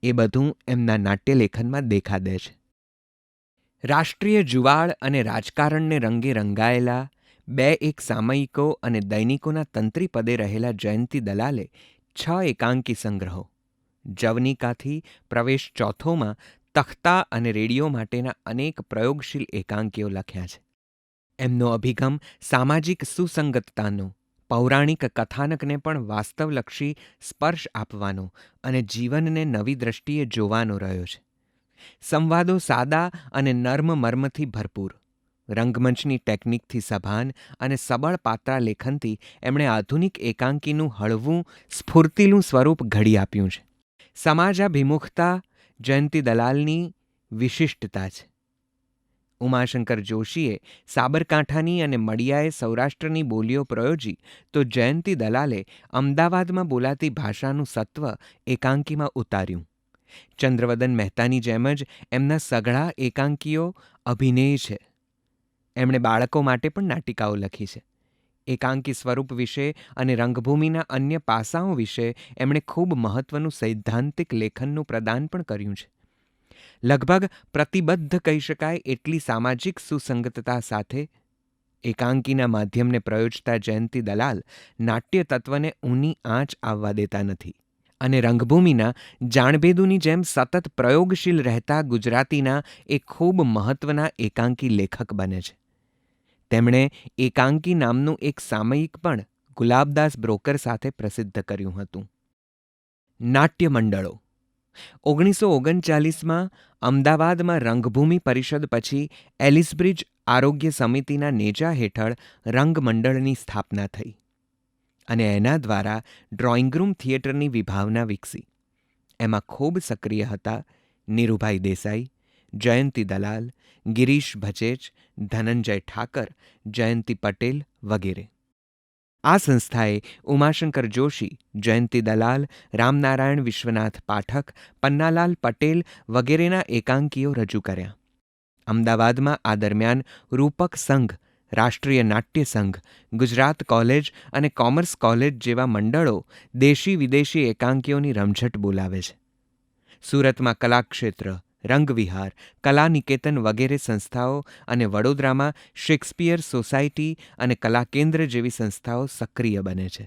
એ બધું એમના નાટ્યલેખનમાં દેખાદે છે. રાષ્ટ્રીય જુવાળ અને રાજકારણને રંગે રંગાયેલા 2 સામયિકો અને દૈનિકોના તંત્રી પદે રહેલા જયંતી દલાલે 6 એકાંકી સંગ્રહો, જવનિકાથી પ્રવેશ ચોથોમાં તખ્તા અને રેડિયો માટેના અનેક પ્રયોગશીલ એકાંકીઓ લખ્યા છે. એમનો અભિગમ સામાજિક સુસંગતતાનો, પૌરાણિક કથાનકને પણ વાસ્તવલક્ષી સ્પર્શ આપવાનો અને જીવનને નવી દ્રષ્ટિએ જોવાનો રહ્યો છે. સંવાદો સાદા અને નર્મ મર્મથી ભરપૂર, રંગમંચની ટેકનિકથી સભાન અને સબળ પાત્રા લેખનથી એમણે આધુનિક એકાંકીનું હળવું સ્ફૂર્તિલું સ્વરૂપ ઘડી આપ્યું છે. સમાજાભિમુખતા જયંતી દલાલની વિશિષ્ટતા છે. ઉમાશંકર જોશીએ સાબરકાંઠાની અને મળિયાએ સૌરાષ્ટ્રની બોલીઓ પ્રયોજી તો જયંતી દલાલે અમદાવાદમાં બોલાતી ભાષાનું સત્વ એકાંકીમાં ઉતાર્યું. ચંદ્રવદન મહેતાની જેમ જ એમના સઘળા એકાંકીઓ અભિનય છે. એમણે બાળકો માટે પણ નાટિકાઓ લખી છે. એકાંકી સ્વરૂપ વિશે અને રંગભૂમિના અન્ય પાસાઓ વિશે એમણે ખૂબ મહત્વનું સૈદ્ધાંતિક લેખનનું પ્રદાન પણ કર્યું છે. લગભગ પ્રતિબદ્ધ કહી શકાય એટલી સામાજિક સુસંગતતા સાથે એકાંકીના માધ્યમને પ્રયોજતા જયંતી દલાલ નાટ્ય તત્વને ઊની આંચ આવવા દેતા નથી અને રંગભૂમિના જાણભેદુની જેમ સતત પ્રયોગશીલ રહેતા ગુજરાતીના એક ખૂબ મહત્વના એકાંકી લેખક બને છે. તેમણે એકાંકી નામનું એક સામયિક પણ ગુલાબદાસ બ્રોકર સાથે પ્રસિદ્ધ કર્યું હતું. નાટ્ય મંડળો 1939માં અમદાવાદમાં રંગભૂમિ પરિષદ પછી એલિસબ્રિજ આરોગ્ય સમિતિના નેજા હેઠળ રંગમંડળની સ્થાપના થઈ અને એના દ્વારા ડ્રોઈંગરૂમ થિયેટરની વિભાવના વિકસી. એમાં ખૂબ સક્રિય હતા નીરુભાઈ દેસાઈ, જયંતી દલાલ, ગિરીશ ભચેચ, ધનંજય ઠાકર, જયંતી પટેલ વગેરે. આ સંસ્થાએ ઉમાશંકર જોશી, જયંતી દલાલ, રામનારાયણ વિશ્વનાથ પાઠક, પન્નાલાલ પટેલ વગેરેના એકાંકીઓ રજૂ કર્યા. અમદાવાદમાં આ દરમિયાન રૂપક સંઘ, રાષ્ટ્રીય નાટ્ય સંઘ, ગુજરાત કોલેજ અને કોમર્સ કોલેજ જેવા મંડળો દેશી વિદેશી એકાંકીઓની રમઝટ બોલાવે છે. સુરતમાં કલાક્ષેત્ર, રંગવિહાર, કલાનિકેતન વગેરે સંસ્થાઓ અને વડોદરામાં શેક્સપિયર સોસાયટી અને કલાકેન્દ્ર જેવી સંસ્થાઓ સક્રિય બને છે.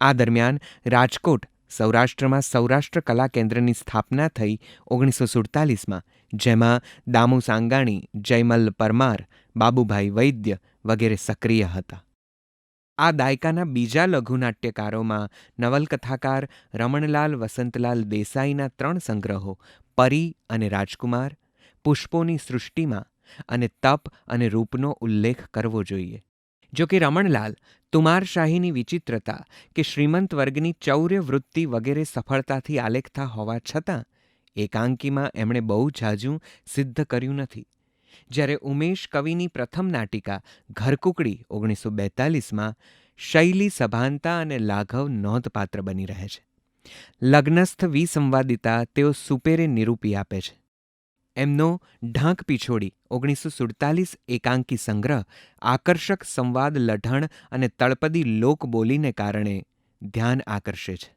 આ દરમિયાન રાજકોટ, સૌરાષ્ટ્રમાં સૌરાષ્ટ્ર કલા કેન્દ્રની સ્થાપના થઈ 1947માં, જેમાં દામુ સાંગાણી, જયમલ પરમાર, બાબુભાઈ વૈદ્ય વગેરે સક્રિય હતા. આ દાયકાના બીજા લઘુનાટ્યકારોમાં નવલકથાકાર રમણલાલ વસંતલાલ દેસાઈના 3 સંગ્રહો પરી અને રાજકુમાર, પુષ્પોની સૃષ્ટિમાં અને તપ અને રૂપનો ઉલ્લેખ કરવો જોઈએ. જો કે રમણલાલ તુમારશાહીની વિચિત્રતા કે શ્રીમંત વર્ગની ચૌર્ય વૃત્તિ વગેરે સફળતાથી આલેખતા હોવા છતાં એકાંકીમાં એમણે બહુ ઝાઝું સિદ્ધ કર્યું નથી. જ્યારે ઉમેશ કવિની પ્રથમ નાટિકા ઘરકુકડી 1942માં શૈલી સભાનતા અને લાઘવ નોંધપાત્ર બની રહે છે. લગ્નસ્થ વિસંવાદિતા તેઓ સુપેરે નિરૂપી આપે છે. એમનો ઢાંક પીછોડી 1947 એકાંકી સંગ્રહ આકર્ષક સંવાદ લઢણ અને તળપદી લોકબોલીને કારણે ધ્યાન આકર્ષે છે.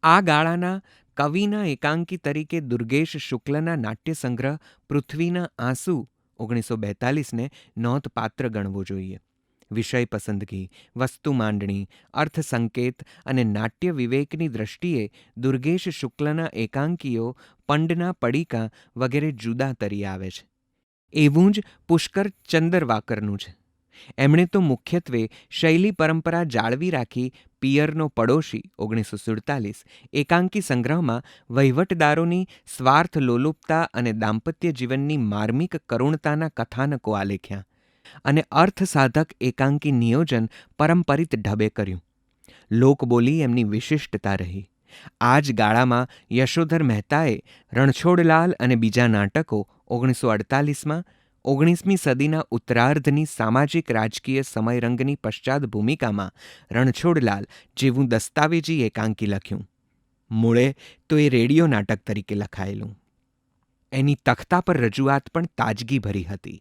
આ ગાળાના કવિના એકાંકી તરીકે દુર્ગેશ શુક્લના નાટ્યસંગ્રહ પૃથ્વીના આંસુ 1942ને નોંધપાત્ર ગણવો જોઈએ. વિષય પસંદગી, વસ્તુ માંડણી, અર્થસંકેત અને નાટ્ય વિવેકની દ્રષ્ટિએ દુર્ગેશ શુક્લના એકાંકીઓ પંડના પડીકા વગેરે જુદા તરી આવે છે. એવું જ પુષ્કર ચંદરવાકરનું છે. એમણે તો મુખ્યત્વે શૈલી પરંપરા જાળવી રાખી પિયરનો પડોશી 1947 એકાંકી સંગ્રહમાં વહીવટદારોની સ્વાર્થ લોલુપતા અને દાંપત્ય જીવનની માર્મિક કરુણતાના કથાનકો આલેખ્યા અને અર્થસાધક એકાંકી નિયોજન પરંપરિત ઢબે કર્યું. લોકબોલી એમની વિશિષ્ટતા રહી. આ જ ગાળામાં યશોધર મહેતાએ રણછોડલાલ અને બીજા નાટકો 1948માં 19મી સદીના ઉત્તરાર્ધની સામાજિક રાજકીય સમયરંગની પશ્ચાત ભૂમિકામાં રણછોડલાલ જેવું દસ્તાવેજી એકાંકી લખ્યું. મૂળે તો એ રેડિયો નાટક તરીકે લખાયેલું. એની તખ્તા પર રજૂઆત પણ તાજગી ભરી હતી.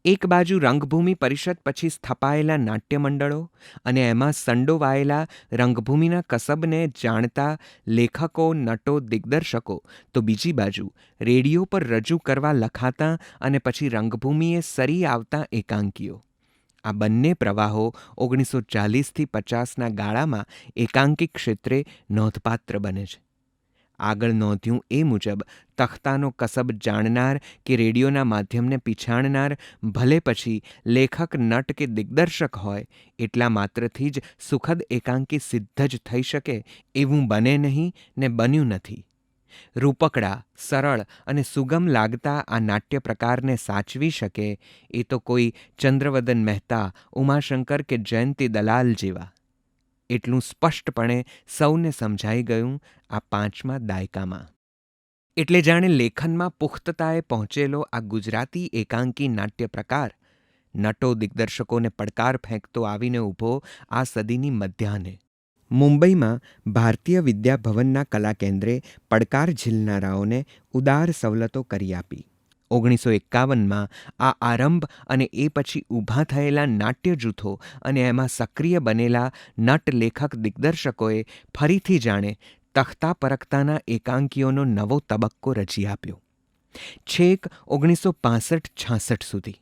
એક બાજુ રંગભૂમિ પરિષદ પછી સ્થપાયેલા નાટ્યમંડળો અને એમાં સંડોવાયેલા રંગભૂમિના કસબને જાણતા લેખકો, નટો, દિગ્દર્શકો, તો બીજી બાજુ રેડિયો પર રજૂ કરવા લખાતા અને પછી રંગભૂમિએ સરી આવતા એકાંકીઓ. આ બંને પ્રવાહો 1940થી 50ના ગાળામાં એકાંકી ક્ષેત્રે નોંધપાત્ર બને છે. આગળ નોંધ્યું એ મુજબ તખ્તાનો કસબ જાણનાર કે રેડિયોના માધ્યમને પીછાણનાર ભલે પછી લેખક, નટ કે દિગ્દર્શક હોય એટલા માત્રથી જ સુખદ એકાંકી સિદ્ધ જ થઈ શકે એવું બને નહીં ને બન્યું નથી. રૂપકડા, સરળ અને સુગમ લાગતા આ નાટ્ય પ્રકારને સાચવી શકે એ તો કોઈ ચંદ્રવદન મહેતા, ઉમાશંકર કે જયંતી દલાલ જેવા. એટલું સ્પષ્ટપણે સૌને સમજાઈ ગયું આ 5મા દાયકામાં. એટલે જાણે લેખનમાં પુખ્તતાએ પહોંચેલો આ ગુજરાતી એકાંકી નાટ્ય પ્રકાર નટો, દિગ્દર્શકોને પડકાર ફેંકતો આવીને ઊભો આ સદીની મધ્યાહને. મુંબઈમાં ભારતીય વિદ્યાભવનના કલાકેન્દ્રે પડકાર ઝીલનારાઓને ઉદાર સવલતો કરી આપી. 1951માં આ આરંભ અને એ પછી ઊભા થયેલા નાટ્ય જૂથો અને એમાં સક્રિય બનેલા નટ, લેખક, દિગ્દર્શકોએ ફરીથી જાણે તખ્તા પરખતાના એકાંકીઓનો નવો તબક્કો રચી આપ્યો. છેક 1965-66 સુધી.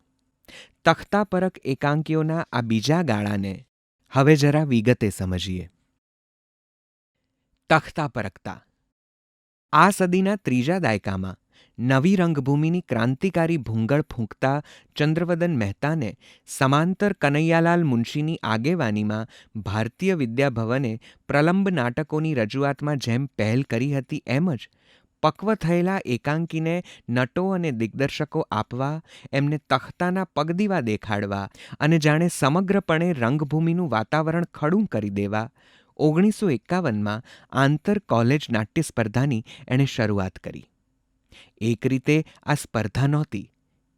તખ્તા પરખ એકાંકીઓના આ બીજા ગાળાને હવે જરા વિગતે સમજીએ. તખ્તા પરખતા. આ સદીના ત્રીજા દાયકામાં નવી રંગભૂમિની ક્રાંતિકારી ભૂંગળ ફૂંકતા ચંદ્રવદન મહેતાને સમાંતર કનૈયાલાલ મુનશીની આગેવાનીમાં ભારતીય વિદ્યાભવને પ્રલંબ નાટકોની રજૂઆતમાં જેમ પહેલ કરી હતી એમ જ પક્વ થયેલા એકાંકીને નટો અને દિગ્દર્શકો આપવા, એમને તખ્તાના પગદીવા દેખાડવા અને જાણે સમગ્રપણે રંગભૂમિનું વાતાવરણ ખડું કરી દેવા 1951માં આંતર કોલેજ નાટ્ય સ્પર્ધાની એણે શરૂઆત કરી. એક રીતે આ સ્પર્ધા નહોતી.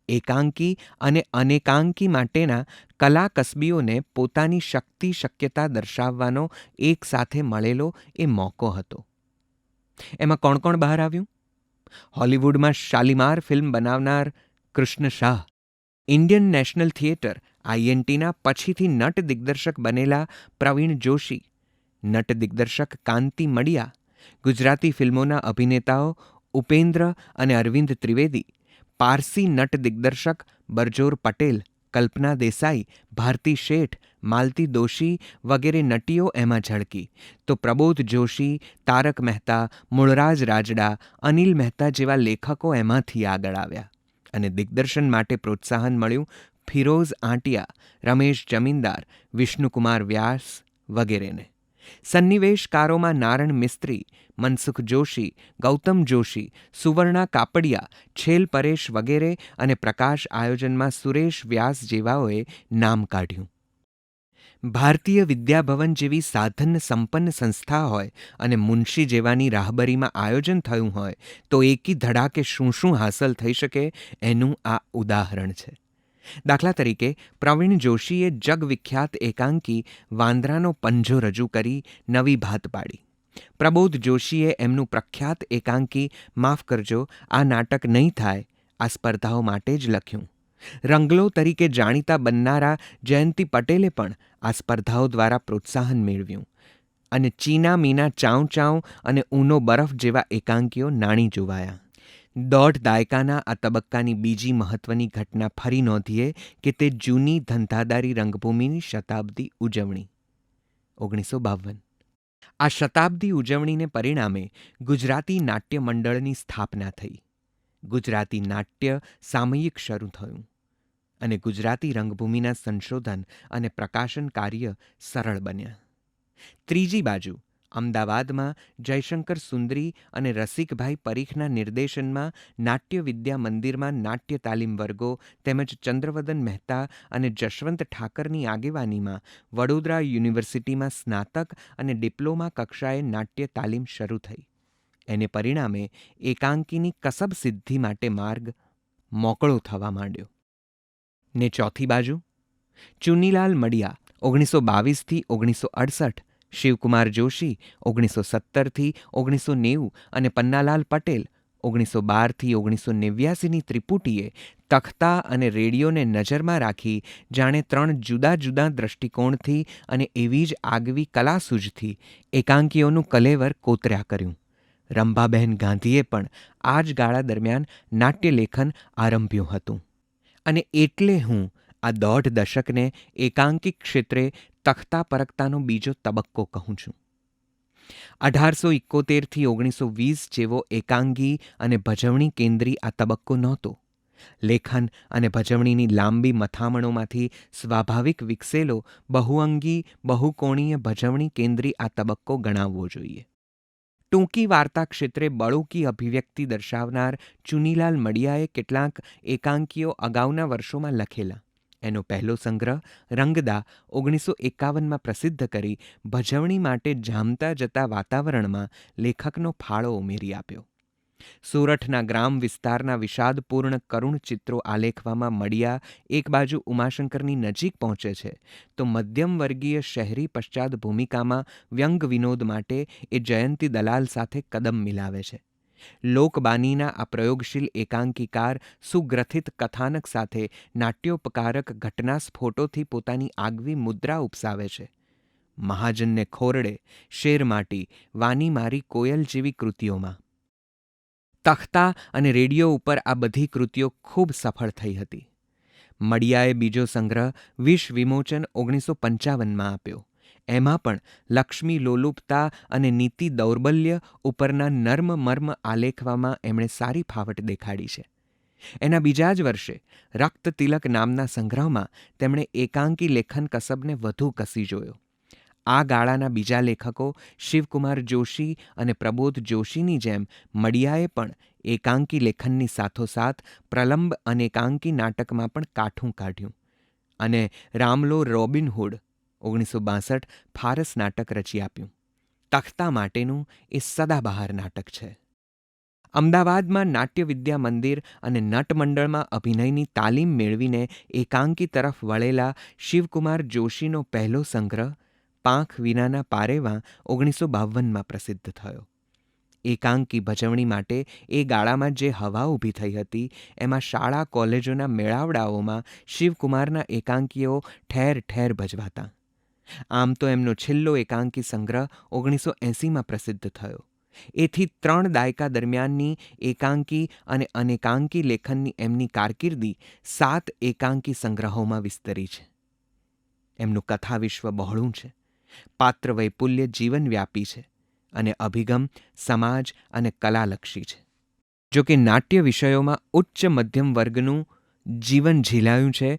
એકાંકી અને અનેકાંકી માટેના કલા કસબીઓને પોતાની શક્તિ શક્યતા દર્શાવવાનો એક સાથે મળેલો એ મોકો હતો. એમાં કોણ કોણ બહાર આવ્યું? હોલિવૂડમાં શાલીમાર ફિલ્મ બનાવનાર Krishna Shah, Indian National Theatre INTના પછીથી નટ દિગ્દર્શક બનેલા પ્રવીણ જોશી, નટ દિગ્દર્શક કાંતિ મડિયા, ગુજરાતી ફિલ્મોના અભિનેતાઓ ઉપેન્દ્ર અને અરવિંદ ત્રિવેદી, પારસી નટ દિગ્દર્શક બરજોર પટેલ, કલ્પના દેસાઈ, ભારતી શેઠ, માલતી દોશી વગેરે નટીઓ એમાં ઝળકી તો પ્રબોધ જોશી, તારક મહેતા, મૂળરાજ રાજડા, અનિલ મહેતા જેવા લેખકો એમાંથી આગળ આવ્યા અને દિગ્દર્શન માટે પ્રોત્સાહન મળ્યું ફિરોઝ આંટિયા, રમેશ જમીનદાર, વિષ્ણુકુમાર વ્યાસ વગેરેને. સન્નિવેશકારોમાં નારણ મિસ્ત્રી, મનસુખ જોશી, ગૌતમ જોશી, સુવર્ણા કાપડિયા, છેલ પરેશ વગેરે અને પ્રકાશ આયોજનમાં સુરેશ વ્યાસ જેવાઓએ નામ કાઢ્યું. ભારતીય વિદ્યાભવન જેવી સાધન સંપન્ન સંસ્થા હોય અને મુનશી જેવાની રાહબરીમાં આયોજન થયું હોય તો એકી ધડાકે શું શું હાંસલ થઈ શકે એનું આ ઉદાહરણ છે. દાખલા તરીકે પ્રવીણ જોશીએ જગવિખ્યાત એકાંકી વાંદરાનો પંજો રજૂ કરી નવી ભાત પાડી. પ્રબોધ જોશીએ એમનું પ્રખ્યાત એકાંકી માફ કરજો આ નાટક નહીં થાય આ સ્પર્ધાઓ માટે જ લખ્યું. રંગલો તરીકે જાણીતા બનનારા જયંતી પટેલે પણ આ સ્પર્ધાઓ દ્વારા પ્રોત્સાહન મેળવ્યું અને ચીના મીના ચાઉ ચાઉ અને ઊનો બરફ જેવા એકાંકીઓ નાણી જોવાયા. 1.5 દાયકાના આ તબક્કાની બીજી મહત્વની ઘટના ફરી નોંધીએ કે તે જૂની ધંધાદારી રંગભૂમિની શતાબ્દી ઉજવણી 1952. આ શતાબ્દી ઉજવણીને પરિણામે ગુજરાતી નાટ્ય મંડળની સ્થાપના થઈ. ગુજરાતી નાટ્ય સામયિક શરૂ થયું અને ગુજરાતી રંગભૂમિના સંશોધન અને પ્રકાશન કાર્ય સરળ બન્યા. ત્રીજી બાજુ અમદાવાદમાં જયશંકર સુંદરી અને રસિકભાઈ પરીખના નિર્દેશનમાં નાટ્ય વિદ્યા મંદિરમાં નાટ્ય તાલીમ વર્ગો તેમજ ચંદ્રવદન મહેતા અને જશવંત ઠાકરની આગેવાનીમાં વડોદરા યુનિવર્સિટીમાં સ્નાતક અને ડિપ્લોમા કક્ષાએ નાટ્ય તાલીમ શરૂ થઈ. એને પરિણામે એકાંકીની કસબ સિદ્ધિ માટે માર્ગ મોકળો થવા માંડ્યો. ને ચોથી બાજુ ચુનીલાલ મડિયા 1922થી 1968, શિવકુમાર જોશી 1970થી 1990 અને પન્નાલાલ પટેલ 1912થી 1989ની ત્રિપુટીએ તખ્તા અને રેડિયોને નજરમાં રાખી જાણે 3 જુદા જુદા દ્રષ્ટિકોણથી અને એવી જ આગવી કલાસૂઝથી એકાંકીઓનું કલેવર કોતર્યા કર્યું. રંભાબહેન ગાંધીએ પણ આ જ ગાળા દરમિયાન નાટ્યલેખન આરંભ્યું હતું. અને એટલે હું આ 1.5 દશકને એકાંકી ક્ષેત્રે તખ્તા પરકતાનો બીજો તબક્કો કહું છું. 1871થી 1920 જેવો એકાંગી અને ભજવણી કેન્દ્રી આ તબક્કો નહોતો. લેખન અને ભજવણીની લાંબી મથામણોમાંથી સ્વાભાવિક વિકસેલો બહુઅંગી બહુકોણીય ભજવણી કેન્દ્રી આ તબક્કો ગણાવવો જોઈએ. ટૂંકી વાર્તા ક્ષેત્રે બળોકી અભિવ્યક્તિ દર્શાવનાર ચુનીલાલ મડિયાએ કેટલાક એકાંકીઓ અગાઉના વર્ષોમાં લખેલા. એનો પહેલો સંગ્રહ રંગદા 1951માં પ્રસિદ્ધ કરી ભજવણી માટે જામતા જતા વાતાવરણમાં લેખકનો ફાળો ઉમેરી આપ્યો. સોરઠના ગ્રામ વિસ્તારના વિષાદપૂર્ણ કરુણ ચિત્રો આલેખવામાં મડિયા એક બાજુ ઉમાશંકરની નજીક પહોંચે છે તો મધ્યમ વર્ગીય શહેરી પશ્ચાત ભૂમિકામાં વ્યંગ વિનોદ માટે એ જયંતી દલાલ સાથે કદમ મિલાવે છે. લોકબાનીના આ પ્રયોગશીલ એકાંકીકાર સુગ્રથિત કથાનક સાથે નાટ્યોપકારક ઘટના સ્ફોટોથી પોતાની આગવી મુદ્રા ઉપસાવે છે. મહાજનને ખોરડે, શેરમાટી, વાની મારી કોયલ જેવી કૃતિઓમાં. તખ્તા અને રેડિયો ઉપર આ બધી કૃતિઓ ખૂબ સફળ થઈ હતી. મડિયાએ બીજો સંગ્રહ વિષ વિમોચન 1955માં આપ્યો. એમાં પણ લક્ષ્મી લોલુપતા અને નીતિ દૌર્બલ્ય ઉપરના નર્મ મર્મ આલેખવામાં એમણે સારી ફાવટ દેખાડી છે. એના બીજા જ વર્ષે રક્ત તિલક નામના સંગ્રહમાં તેમણે એકાંકી લેખન કસબને વધુ કસી જોયો. આ ગાળાના બીજા લેખકો શિવકુમાર જોશી અને પ્રબોધ જોશીની જેમ મડિયાએ પણ એકાંકી લેખનની સાથોસાથ પ્રલંબ અનેકાંકી નાટકમાં પણ કાઠું કાઢ્યું અને રામલો રોબિનહુડ 1962 ફારસ નાટક રચી આપ્યું. તખ્તા માટેનું એ સદાબહાર નાટક છે. અમદાવાદમાં નાટ્ય વિદ્યા મંદિર અને નટમંડળમાં અભિનયની તાલીમ મેળવીને એકાંકી તરફ વળેલા શિવકુમાર જોશીનો પહેલો સંગ્રહ પાંખ વિનાના પારેવા 1952માં પ્રસિદ્ધ થયો. એકાંકી ભજવણી માટે એ ગાળામાં જે હવા ઊભી થઈ હતી એમાં શાળા કોલેજોના મેળાવડાઓમાં શિવકુમારના એકાંકીઓ ઠેર ઠેર ભજવાતા. આમ તો એમનો છેલ્લો એકાંકી સંગ્રહ 1980માં પ્રસિદ્ધ થયો. એથી 3 દાયકા દરમિયાનની એકાંકી અને અનેકાંકી લેખનની એમની કારકિર્દી 7 એકાંકી સંગ્રહોમાં વિસ્તરી છે. એમનું કથા વિશ્વ બહોળું છે. પાત્ર વૈપુલ્ય જીવનવ્યાપી છે અને અભિગમ સમાજ અને કલાલક્ષી છે. જો કે નાટ્ય વિષયોમાં ઉચ્ચ મધ્યમ વર્ગનું જીવન ઝીલાયું છે,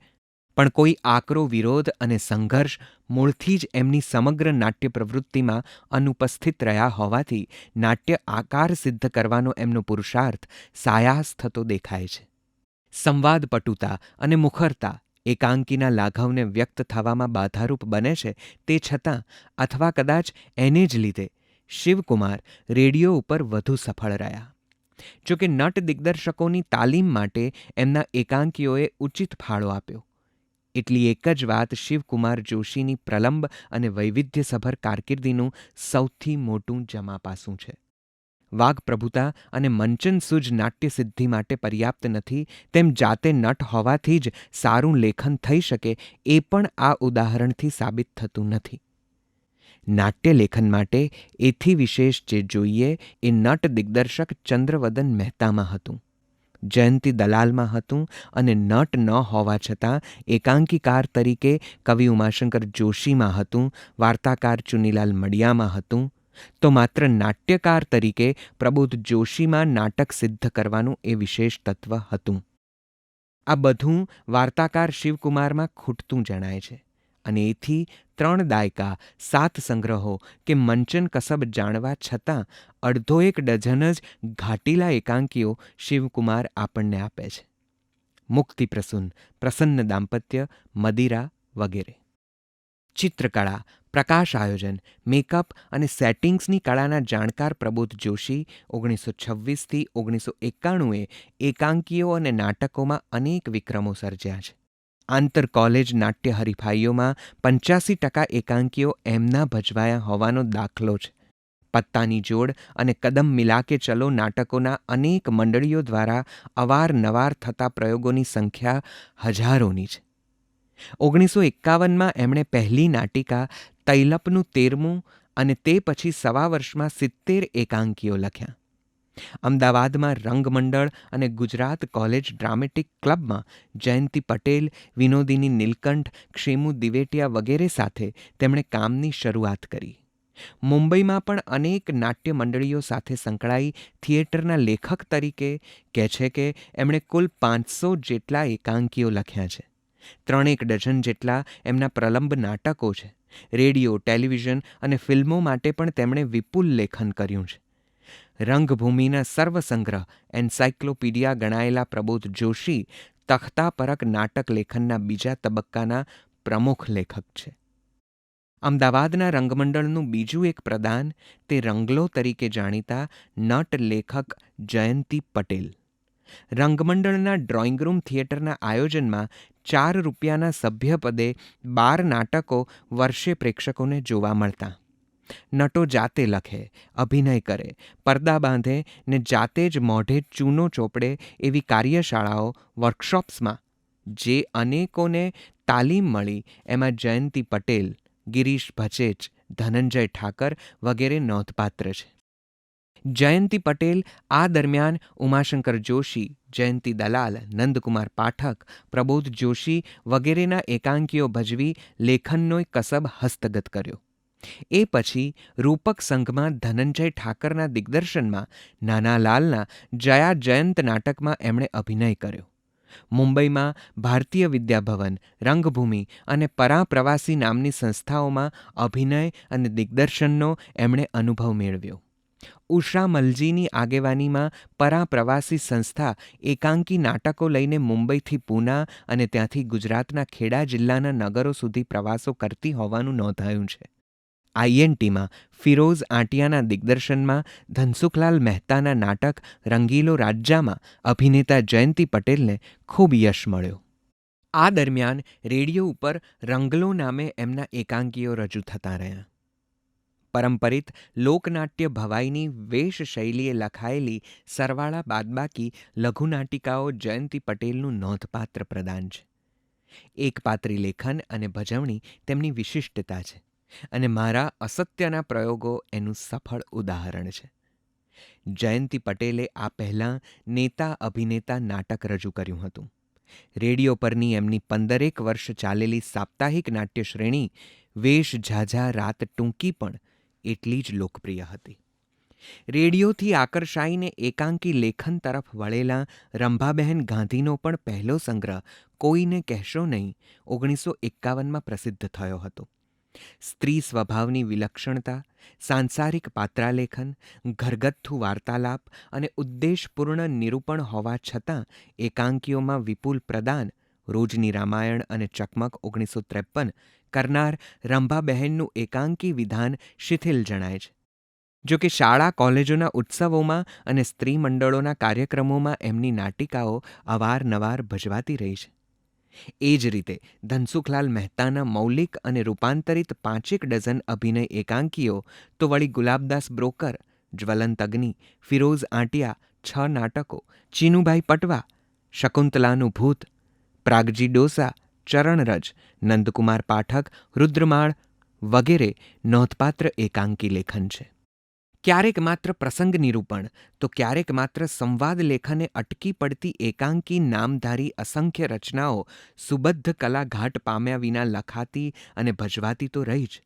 પણ કોઈ આકરો વિરોધ અને સંઘર્ષ મૂળથી જ એમની સમગ્ર નાટ્ય પ્રવૃત્તિમાં અનુપસ્થિત રહ્યા હોવાથી નાટ્ય આકાર સિદ્ધ કરવાનો એમનો પુરુષાર્થ સાયાસ થતો દેખાય છે. સંવાદ પટુતા અને મુખરતા એકાંકીના લાઘવને વ્યક્ત થવામાં બાધારૂપ બને છે તે છતાં, અથવા કદાચ એને જ લીધે, શિવકુમાર રેડિયો ઉપર વધુ સફળ રહ્યા. જોકે નટ દિગ્દર્શકોની તાલીમ માટે એમના એકાંકીઓએ ઉચિત ફાળો આપ્યો. એટલી એક જ વાત શિવકુમાર જોશીની પ્રલંબ અને વૈવિધ્યસભર કારકિર્દીનું સૌથી મોટું જમાપાસું છે. વાગ્પ્રભુતા અને મંચનસૂઝ નાટ્યસિદ્ધિ માટે પર્યાપ્ત નથી તેમ જાતે નટ હોવાથી જ સારું લેખન થઈ શકે એ પણ આ ઉદાહરણથી સાબિત થતું નથી. નાટ્યલેખન માટે એથી વિશેષ જે જોઈએ એ નટ દિગ્દર્શક ચંદ્રવદન મહેતામાં હતું, જયંતી દલાલમાં હતું અને નટ ન હોવા છતાં એકાંકીકાર તરીકે કવિ ઉમાશંકર જોશીમાં હતું, વાર્તાકાર ચુનીલાલ મડિયામાં હતું, તો માત્ર નાટ્યકાર તરીકે પ્રબોધ જોશીમાં નાટક સિદ્ધ કરવાનું એ વિશેષ તત્વ હતું. આ બધું વાર્તાકાર શિવકુમારમાં ખૂટતું જણાય છે અને એથી 3 દાયકા 7 સંગ્રહો કે મંચન કસબ જાણવા છતાં અડધો એક ડઝન જ ઘાટીલા એકાંકીઓ શિવકુમાર આપણને આપે છે. મુક્તિપ્રસૂન, પ્રસન્ન દાંપત્ય, મદિરા વગેરે. ચિત્રકળા, પ્રકાશ આયોજન, મેકઅપ અને સેટિંગ્સની કળાના જાણકાર પ્રબોધ જોશી 1926થી 1991એ એકાંકીઓ અને નાટકોમાં અનેક વિક્રમો સર્જ્યા છે. આંતર કોલેજ નાટ્ય હરીફાઈઓમાં 85% એકાંકીઓ એમના ભજવાયા હોવાનો દાખલો છે. પત્તાની જોડ અને કદમ મિલા કે ચલો નાટકોના અનેક મંડળીઓ દ્વારા અવારનવાર થતા પ્રયોગોની સંખ્યા હજારોની છે. 1951માં એમણે પહેલી નાટિકા તૈલપનું 13મું અને તે પછી સવા વર્ષમાં 70 એકાંકીઓ લખ્યા. અમદાવાદમાં રંગમંડળ અને ગુજરાત કોલેજ ડ્રામેટિક ક્લબમાં જયંતી પટેલ, વિનોદિની નીલકંઠ, ક્ષેમુ દિવેટિયા વગેરે સાથે તેમણે કામની શરૂઆત કરી. મુંબઈમાં પણ અનેક નાટ્ય મંડળીઓ સાથે સંકળાઈ થિયેટરના લેખક તરીકે કહે છે કે એમણે કુલ 500 જેટલા એકાંકીઓ લખ્યા છે. 3 ડઝન જેટલા એમના પ્રલંબ નાટકો છે. રેડિયો, ટેલિવિઝન અને ફિલ્મો માટે પણ તેમણે વિપુલ લેખન કર્યું છે. રંગભૂમિના સર્વસંગ્રહ એન્સાઇક્લોપીડિયા ગણાયેલા પ્રબોધ જોશી તખ્તા પરક નાટક લેખનના બીજા તબક્કાના પ્રમુખ લેખક છે. અમદાવાદના રંગમંડળનું બીજું એક પ્રદાન તે રંગલો તરીકે જાણીતા નટ લેખક જયંતી પટેલ. રંગમંડળના ડ્રોઈંગરૂમ થિયેટરના આયોજનમાં 4 રૂપિયાના સભ્યપદે 12 નાટકો વર્ષે પ્રેક્ષકોને જોવા મળતા. નટો જાતે લખે, અભિનય કરે, પડદા બાંધે ને જાતે જ મોઢે ચૂનો ચોપડે એવી કાર્યશાળાઓ, વર્કશોપ્સમાં જે અનેકોને તાલીમ મળી એમાં જયંતી પટેલ, ગિરીશ ભચેચ, ધનંજય ઠાકર વગેરે નોંધપાત્ર છે. જયંતી પટેલ આ દરમિયાન ઉમાશંકર જોશી, જયંતી દલાલ, નંદકુમાર પાઠક, પ્રબોધ જોશી વગેરેના એકાંકીઓ ભજવી લેખનનો કસબ હસ્તગત કર્યો. એ પછી રૂપક સંઘમાં ધનંજય ઠાકરના દિગ્દર્શનમાં નાનાલાલના જયા જયંત નાટકમાં એમણે અભિનય કર્યો. મુંબઈમાં ભારતીય વિદ્યાભવન, રંગભૂમિ અને પરાપ્રવાસી નામની સંસ્થાઓમાં અભિનય અને દિગ્દર્શનનો એમણે અનુભવ મેળવ્યો. ઉષા મલજીની આગેવાનીમાં પરાપ્રવાસી સંસ્થા એકાંકી નાટકો લઈને મુંબઈથી પૂના અને ત્યાંથી ગુજરાતના ખેડા જિલ્લાના નગરો સુધી પ્રવાસો કરતી હોવાનું નોંધાયું છે. આઈએનટીમાં ફિરોઝ આંટિયાના દિગ્દર્શનમાં ધનસુખલાલ મહેતાના નાટક રંગીલો રાજ્જામાં અભિનેતા જયંતી પટેલને ખૂબ યશ મળ્યો. આ દરમિયાન રેડિયો ઉપર રંગલો નામે એમના એકાંકીઓ રજૂ થતા રહ્યા. પરંપરિત લોકનાટ્ય ભવાઈની વેશ શૈલીએ લખાયેલી સરવાળા બાદબાકી લઘુનાટિકાઓ જયંતી પટેલનું નોંધપાત્ર પ્રદાન છે. એકપાત્રી લેખન અને ભજવણી તેમની વિશિષ્ટતા છે અને મારા અસત્યના પ્રયોગો એનું સફળ ઉદાહરણ છે. જયંતી પટેલે આ પહેલાં નેતા અભિનેતા નાટક રજૂ કર્યું હતું. રેડિયો પરની એમની 15 વર્ષ ચાલેલી સાપ્તાહિક નાટ્ય શ્રેણી વેશ ઝાઝા રાત ટૂંકી પણ એટલી જ લોકપ્રિય હતી. રેડિયોથી આકર્ષાઈને એકાંકી લેખન તરફ વળેલા રંભાબહેન ગાંધીનો પણ પહેલો સંગ્રહ કોઈને કહેશો નહીં 1951માં પ્રસિદ્ધ થયો હતો. સ્ત્રી સ્વભાવની વિલક્ષણતા, સાંસારિક પાત્રાલેખન, ઘરગથ્થુ વાર્તાલાપ અને ઉદ્દેશપૂર્ણ નિરૂપણ હોવા છતાં એકાંકીઓમાં વિપુલ પ્રદાન રોજની રામાયણ અને ચકમક 1953 કરનાર રંભાબહેનનું એકાંકી વિધાન શિથિલ જણાય છે. જો કે શાળા કોલેજોના ઉત્સવોમાં અને સ્ત્રી મંડળોના કાર્યક્રમોમાં એમની નાટિકાઓ અવારનવાર ભજવાતી રહી છે. એ જ રીતે ધનસુખલાલ મહેતાના મૌલિક અને રૂપાંતરિત 5 ડઝન અભિનય એકાંકીઓ તો વળી ગુલાબદાસ બ્રોકર, જ્વલંત અગ્નિ, ફિરોઝ આંટિયા 6 નાટકો, ચીનુભાઈ પટવા, શકુંતલાનું ભૂત, પ્રાગજી ડોસા, ચરણરજ, નંદકુમાર પાઠક, રુદ્રમાળ વગેરે નોંધપાત્ર એકાંકી લેખન છે. ક્યારેક માત્ર પ્રસંગ નિરૂપણ તો ક્યારેક માત્ર સંવાદ લેખને અટકી પડતી એકાંકી નામધારી અસંખ્ય રચનાઓ સુબદ્ધ કલા ઘાટ પામ્યા વિના લખાતી અને ભજવાતી તો રહી જ.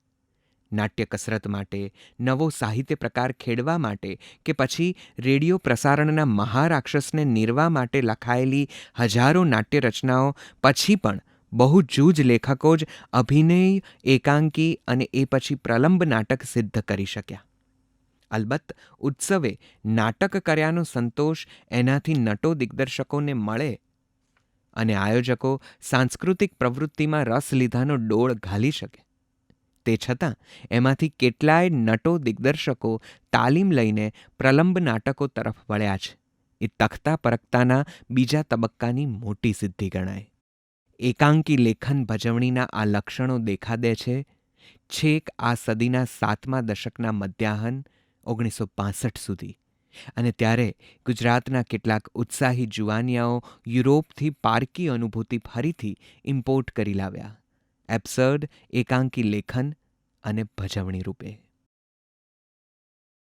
નાટ્ય કસરત માટે, નવો સાહિત્ય પ્રકાર ખેડવા માટે કે પછી રેડિયો પ્રસારણના મહારાક્ષસને નિરવા માટે લખાયેલી હજારો નાટ્ય રચનાઓ પછી પણ બહુ જૂજ લેખકો જ અભિનય, એકાંકી અને એ પછી પ્રલંબ નાટક સિદ્ધ કરી શક્યા. અલબત્ત ઉત્સવે નાટક કર્યાનો સંતોષ એનાથી નટો દિગ્દર્શકોને મળે અને આયોજકો સાંસ્કૃતિક પ્રવૃત્તિમાં રસ લીધાનો ડોળ ઘાલી શકે. તે છતાં એમાંથી કેટલાય નટો દિગ્દર્શકો તાલીમ લઈને પ્રલંબ નાટકો તરફ વળ્યા છે. એ તખતા પરખતાના બીજા તબક્કાની મોટી સિદ્ધિ ગણાય. એકાંકી લેખન ભજવણીના આ લક્ષણો દેખા દે છે છેક આ સદીના 7મા દશકના મધ્યાહન 1965 સુધી, અને ત્યારે ગુજરાતના કેટલાક ઉત્સાહી જુવાનિયાઓ યુરોપથી પારકી અનુભૂતિ ફરીથી ઇમ્પોર્ટ કરી લાવ્યા, એબ્સર્ડ એકાંકી લેખન અને ભજવણી રૂપે.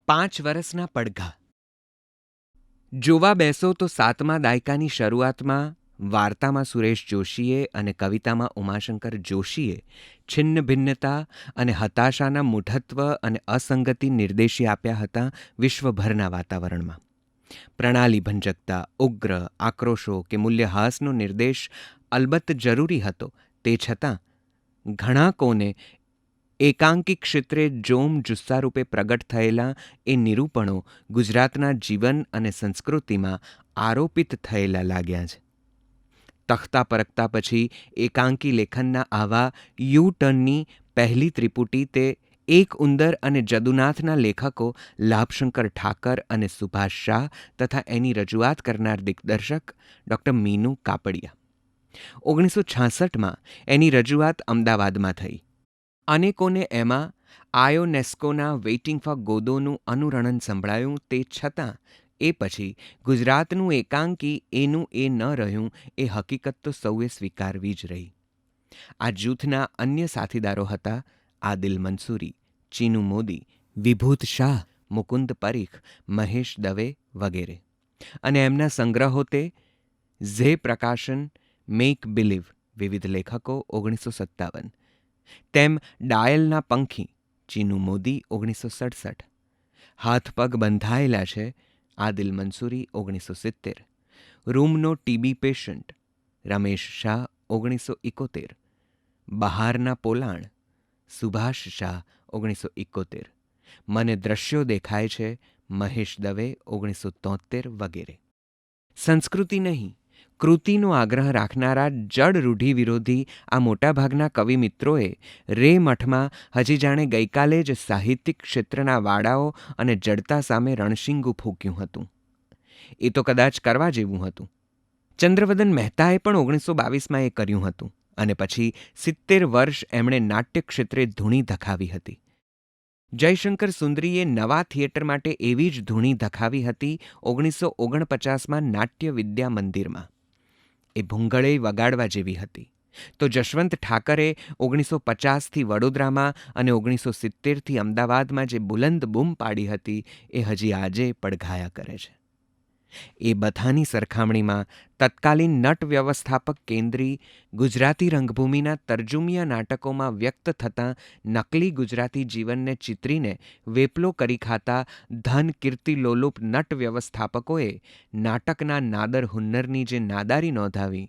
5 વર્ષના પડઘા. જોવા બેસો તો 7મા દાયકાની શરૂઆતમાં વાર્તામાં સુરેશ જોશીએ અને કવિતામાં ઉમાશંકર જોશીએ છિન્ન ભિન્નતા અને હતાશાના મૂઢત્વ અને અસંગતિ નિર્દેશી આપ્યા હતા વિશ્વભરના વાતાવરણમાં. પ્રણાલી ભંજકતા, ઉગ્ર આક્રોશો કે મૂલ્યહાસનો નિર્દેશ અલબત્ત જરૂરી હતો. તે છતાં ઘણા કોને એકાંકી ક્ષેત્રે જોમ જુસ્સારૂપે પ્રગટ થયેલા એ નિરૂપણો ગુજરાતના જીવન અને સંસ્કૃતિમાં આરોપિત થયેલા લાગ્યા છે. તખતા પરખતા પછી એકાંકી લેખનના આવા યુ ટર્નની પહેલી ત્રિપુટી તે એક ઉંદર અને જદુનાથના લેખકો લાભશંકર ઠાકર અને સુભાષ શાહ તથા એની રજૂઆત કરનાર દિગ્દર્શક ડૉક્ટર મીનુ કાપડિયા. 1966માં એની રજૂઆત અમદાવાદમાં થઈ. અનેકોને એમાં આયોનેસ્કોના વેઇટિંગ ફોર ગોદોનું અનુરણન સંભળાયું. તે છતાં એ પછી ગુજરાતનું એકાંકી એનું એ ન રહ્યું એ હકીકત તો સૌએ સ્વીકારવી જ રહી. આ જૂથના અન્ય સાથીદારો હતા આદિલ મંસૂરી, ચીનુ મોદી, વિભૂત શાહ, મુકુંદ પરીખ, મહેશ દવે વગેરે. અને એમના સંગ્રહો તે ઝે પ્રકાશન, મેક બિલીવ, વિવિધ લેખકો 1957, તેમ ડાયલના પંખી, ચીનુ મોદી 1967, હાથ પગ બંધાયેલા છે, આદિલ મંસૂરી 1970, રૂમનો ટીબી પેશન્ટ, રમેશ શાહ 1971, બહારના પોલાણ, સુભાષ શાહ 1971, મને દ્રશ્યો દેખાય છે, મહેશ દવે 1973 વગેરે. સંસ્કૃતિ નહીં, કૃતિનો આગ્રહ રાખનારા જડ રૂઢિ વિરોધી આ મોટાભાગના કવિ મિત્રોએ રે મઠમાં હજી જાણે ગઈકાલે જ સાહિત્યિક ક્ષેત્રના વાડાઓ અને જડતા સામે રણશીંગું ફૂંક્યું હતું. એ તો કદાચ કરવા જેવું હતું. ચંદ્રવદન મહેતાએ પણ 1922માં એ કર્યું હતું અને પછી 70 વર્ષ એમણે નાટ્ય ક્ષેત્રે ધૂણી ધખાવી હતી. જયશંકર સુંદરીએ નવા થિયેટર માટે એવી જ ધૂણી ધખાવી હતી 1949માં નાટ્ય વિદ્યા મંદિરમાં. એ ભૂંગળે વગાડવા જેવી હતી. તો જશવંત ઠાકરે 1950થી વડોદરામાં અને 1970થી અમદાવાદમાં જે બુલંદ બૂમ પાડી હતી એ હજી આજે પડઘાયા કરે છે. એ બધાની સરખામણીમાં તત્કાલીન નટ વ્યવસ્થાપક કેન્દ્રી ગુજરાતી રંગભૂમિના તરજુમિયા નાટકોમાં વ્યક્ત થતાં નકલી ગુજરાતી જીવનને ચિતરીને વેપલો કરી ખાતા ધન કીર્તિ લોલુપ નટ વ્યવસ્થાપકોએ નાટકના નાદર હુન્નરની જે નાદારી નોંધાવી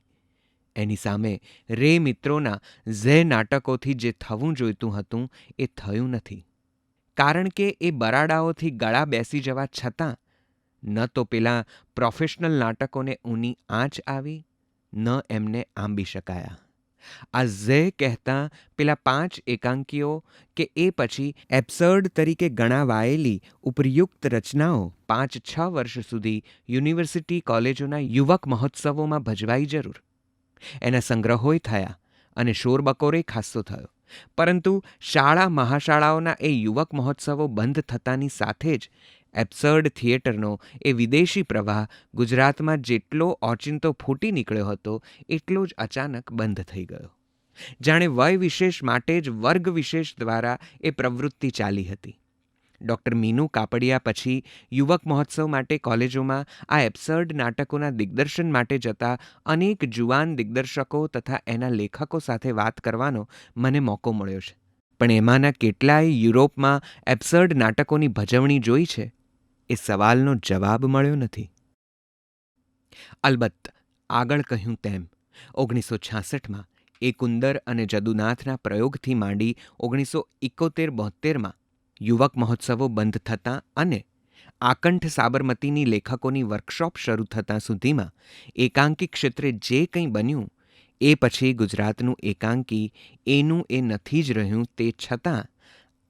એની સામે રે મિત્રોના ઝે નાટકોથી જે થવું જોઈતું હતું એ થયું નથી. કારણ કે એ બરાડાઓથી ગળા બેસી જવા છતાં ન તો પેલા પ્રોફેશનલ નાટકોને ઊની આંચ આવી ન એમને આંબી શકાયા. આ ઝે કહેતા પેલા 5 એકાંકીઓ કે એ પછી એબ્સર્ડ તરીકે ગણાવાયેલી ઉપર્યુક્ત રચનાઓ 5-6 વર્ષ સુધી યુનિવર્સિટી કોલેજોના યુવક મહોત્સવોમાં ભજવાઈ જરૂર. એના સંગ્રહોય થયા અને શોરબકોરે ખાસ્સો થયો. પરંતુ શાળા મહાશાળાઓના એ યુવક મહોત્સવો બંધ થતાની સાથે જ એબ્સર્ડ થિયેટરનો એ વિદેશી પ્રવાહ ગુજરાતમાં જેટલો ઓચિંતો ફૂટી નીકળ્યો હતો એટલો જ અચાનક બંધ થઈ ગયો. જાણે વય વિશેષ માટે જ વર્ગ વિશેષ દ્વારા એ પ્રવૃત્તિ ચાલી હતી. ડૉક્ટર મીનુ કાપડિયા પછી યુવક મહોત્સવ માટે કોલેજોમાં આ એબ્સર્ડ નાટકોના દિગ્દર્શન માટે જતા અનેક જુવાન દિગ્દર્શકો તથા એના લેખકો સાથે વાત કરવાનો મને મોકો મળ્યો છે. પણ એમાંના કેટલાય યુરોપમાં એબ્સર્ડ નાટકોની ભજવણી જોઈ છે એ સવાલનો જવાબ મળ્યો નથી. અલબત્ત આગળ કહ્યું તેમ 1966માં એકુંદર અને જદુનાથના પ્રયોગથી માંડી 1971-72માં યુવક મહોત્સવો બંધ થતાં અને આકંઠ સાબરમતીની લેખકોની વર્કશોપ શરૂ થતાં સુધીમાં એકાંકી ક્ષેત્રે જે કંઈ બન્યું એ પછી ગુજરાતનું એકાંકી એનું એ નથી જ રહ્યું. તે છતાં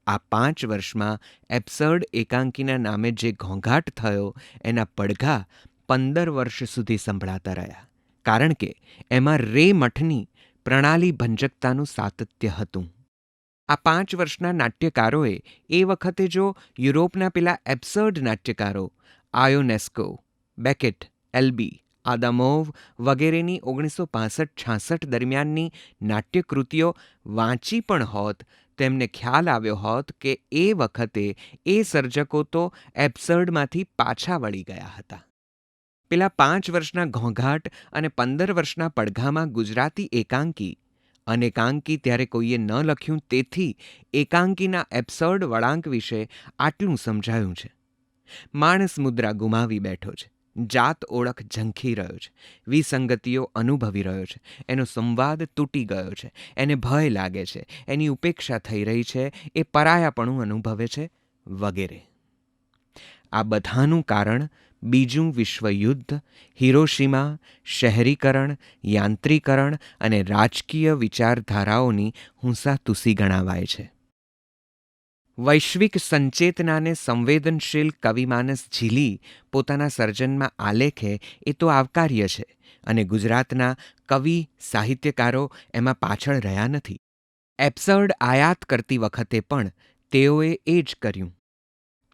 આ 5 વર્ષમાં એબ્સર્ડ એકાંકીના નામે જે ઘોંઘાટ થયો એના પડઘા 15 વર્ષ સુધી સંભળાતા રહ્યા. કારણ કે એમાં રે મઠની પ્રણાલી ભંજકતાનું સાતત્ય હતું. આ 5 વર્ષના નાટ્યકારોએ એ વખતે જો યુરોપના પેલા એબ્સર્ડ નાટ્યકારો આયોનેસ્કો, બેકેટ, એલ્બી, આદામોવ વગેરેની 1965-66 દરમિયાનની નાટ્યકૃતિઓ વાંચી પણ હોત તેમને ખ્યાલ આવ્યો હોત કે એ વખતે એ સર્જકો તો એબ્સર્ડમાંથી પાછા વળી ગયા હતા. પેલા 5 વર્ષના ઘોંઘાટ અને 15 વર્ષના પડઘામાં ગુજરાતી એકાંકી અનેકાંકી ત્યારે કોઈએ ન લખ્યું, તેથી એકાંકીના એબ્સર્ડ વળાંક વિશે આટલું સમજાયું છે. માણસ મુદ્રા ગુમાવી બેઠો છે, જાત ઓળખ ઝંખી રહ્યો છે, વિસંગતિઓ અનુભવી રહ્યો છે, એનો સંવાદ તૂટી ગયો છે, એને ભય લાગે છે, એની ઉપેક્ષા થઈ રહી છે, એ પરાયાપણું અનુભવે છે વગેરે. આ બધાનું કારણ બીજું વિશ્વયુદ્ધ, હિરોશિમા, શહેરીકરણ, યાંત્રીકરણ અને રાજકીય વિચારધારાઓની હુંસાતુસી ગણાવાય છે. વૈશ્વિક સંચેતનાને સંવેદનશીલ કવિમાનસ ઝીલી પોતાના સર્જનમાં આલેખે એ તો આવકાર્ય છે અને ગુજરાતના કવિ સાહિત્યકારો એમાં પાછળ રહ્યા નથી. એબ્સર્ડ આયાત કરતી વખતે પણ તેઓએ એ જ કર્યું.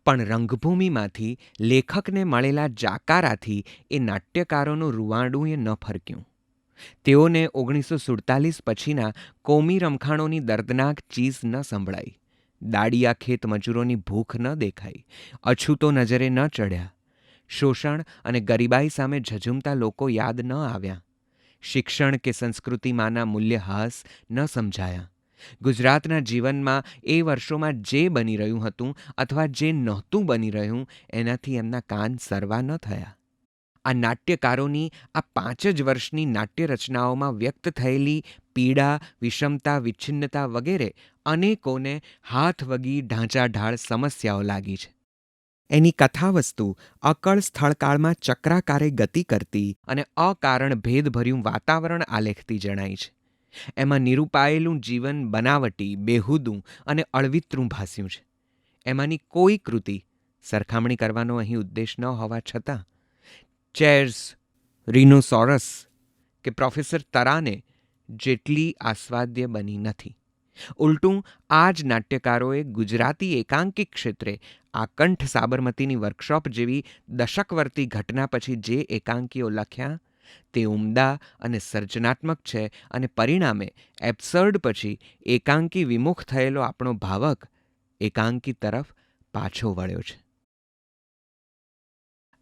પણ રંગભૂમિમાંથી લેખકને મળેલા જાકારાથી એ નાટ્યકારોનું રૂવાંડું એ ન ફરક્યું. તેઓને 1947 પછીના કોમી રમખાણોની દર્દનાક ચીઝ ન સંભળાઈ, દાડિયા ખેત મજૂરોની ભૂખ ન દેખાઈ, અછૂતો નજરે ન ચઢ્યા, શોષણ અને ગરીબાઈ સામે ઝઝૂમતા લોકો યાદ ન આવ્યા, શિક્ષણ કે સંસ્કૃતિમાંના મૂલ્યહાસ ન સમજાયા. ગુજરાતના જીવનમાં એ વર્ષોમાં જે બની રહ્યું હતું અથવા જે નહોતું બની રહ્યું એનાથી એમના કાન સરવા ન થયા. આ નાટ્યકારોની આ 5 જ વર્ષની નાટ્ય રચનાઓમાં વ્યક્ત થયેલી પીડા, વિષમતા, વિચ્છિન્નતા વગેરે અનેકોને હાથ વગી ઢાંચાઢાળ સમસ્યાઓ લાગી છે. એની કથાવસ્તુ અકળ સ્થળકાળમાં ચક્રાકારે ગતિ કરતી અને અકારણ ભેદભર્યું વાતાવરણ આલેખતી જણાય છે. એમાં નિરૂપાયેલું જીવન બનાવટી, બેહૂદું અને અળવિતરું ભાસ્યું છે. એમાંની કોઈ કૃતિ સરખામણી કરવાનો અહીં ઉદ્દેશ ન હોવા છતાં ચેર્સ, રિનોસોરસ કે પ્રોફેસર તરાને જેટલી આસ્વાદ્ય બની નથી. ઉલટું આ જ નાટ્યકારોએ ગુજરાતી એકાંકિક ક્ષેત્રે આકંઠ સાબરમતીની વર્કશોપ જેવી દશકવર્તી ઘટના પછી જે એકાંકીઓ લખ્યા તે ઉમદા અને સર્જનાત્મક છે અને પરિણામે એબ્સર્ડ પછી એકાંકી વિમુખ થયેલો આપણો ભાવક એકાંકી તરફ પાછો વળ્યો છે.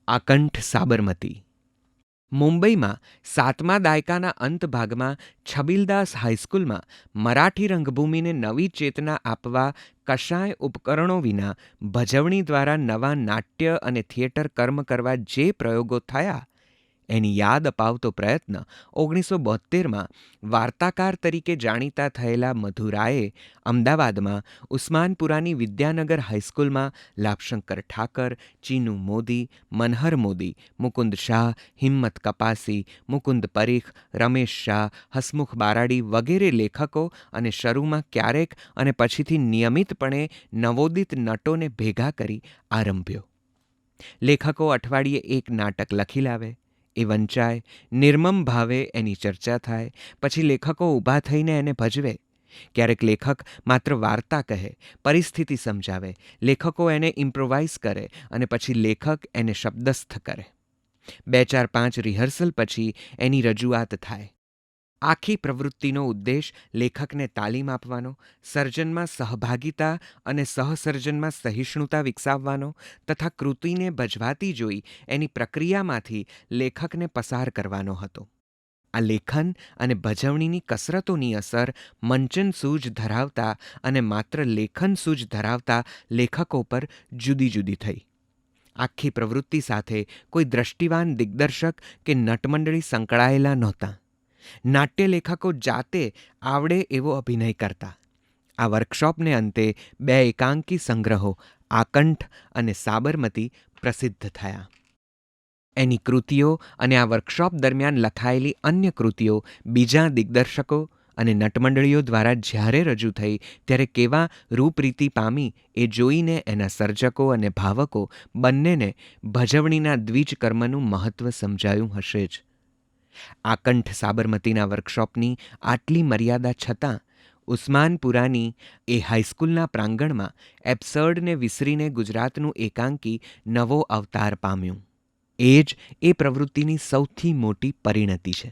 આકંઠ સાબરમતી. મુંબઈમાં 7મા દાયકાના અંત ભાગમાં છબીલદાસ હાઈસ્કૂલમાં મરાઠી રંગભૂમિને નવી ચેતના આપવા કશાય ઉપકરણો વિના ભજવણી દ્વારા નવા નાટ્ય અને થિયેટર કર્મ કરવા જે પ્રયોગો થયા એની યાદ અપાવતો પ્રયત્ન 1972માં વાર્તાકાર તરીકે જાણીતા થયેલા મધુરાએ અમદાવાદમાં ઉસ્માનપુરાની વિદ્યાનગર હાઈસ્કૂલમાં લાભશંકર ઠાકર, ચીનુ મોદી, મનહર મોદી, મુકુંદ શાહ, હિંમત કપાસી, મુકુંદ પરીખ, રમેશ શાહ, હસમુખ બારાડી વગેરે લેખકો અને શરૂમાં ક્યારેક અને પછીથી નિયમિતપણે નવોદિત નટોને ભેગા કરી આરંભ્યો. લેખકો અઠવાડિયે એક નાટક લખી લાવે, એ વંચાય, નિર્મમ ભાવે એની ચર્ચા થાય, પછી લેખકો ઊભા થઈને એને ભજવે. ક્યારેક લેખક માત્ર વાર્તા કહે, પરિસ્થિતિ સમજાવે, લેખકો એને ઇમ્પ્રોવાઇઝ કરે અને પછી લેખક એને શબ્દસ્થ કરે. 2-4-5 રિહર્સલ પછી એની રજૂઆત થાય. આખી પ્રવૃત્તિનો ઉદ્દેશ લેખકને તાલીમ આપવાનો, સર્જનમાં સહભાગિતા અને સહસર્જનમાં સહિષ્ણુતા વિકસાવવાનો તથા કૃતિને ભજવાતી જોઈ એની પ્રક્રિયામાંથી લેખકને પસાર કરવાનો હતો. આ લેખન અને ભજવણીની કસરતોની અસર મંચન સૂઝ ધરાવતા અને માત્ર લેખન સૂઝ ધરાવતા લેખકો પર જુદી જુદી થઈ. આખી પ્રવૃત્તિ સાથે કોઈ દ્રષ્ટિવાન દિગ્દર્શક કે નટમંડળી સંકળાયેલા નહોતા. નાટ્ય લેખકો જાતે આવડે એવો અભિનય કરતા. આ વર્કશોપને અંતે 2 એકાંકી સંગ્રહો આકંઠ અને સાબરમતી પ્રસિદ્ધ થયા. એની કૃતિઓ અને આ વર્કશોપ દરમિયાન લખાયેલી અન્ય કૃતિઓ બીજા દિગ્દર્શકો અને નટમંડળીઓ દ્વારા જ્યારે રજૂ થઈ ત્યારે કેવા રૂપરીતિ પામી એ જોઈને એના સર્જકો અને ભાવકો બંનેને ભજવણીના દ્વિજ કર્મનું મહત્ત્વ સમજાયું હશે જ. આકંઠ સાબરમતીના વર્કશોપની આટલી મર્યાદા છતાં ઉસ્માનપુરાની એ હાઈસ્કૂલના પ્રાંગણમાં એબ્સર્ડને વિસરીને ગુજરાતનું એકાંકી નવો અવતાર પામ્યું. એ જ એ પ્રવૃત્તિની સૌથી મોટી પરિણતિ છે.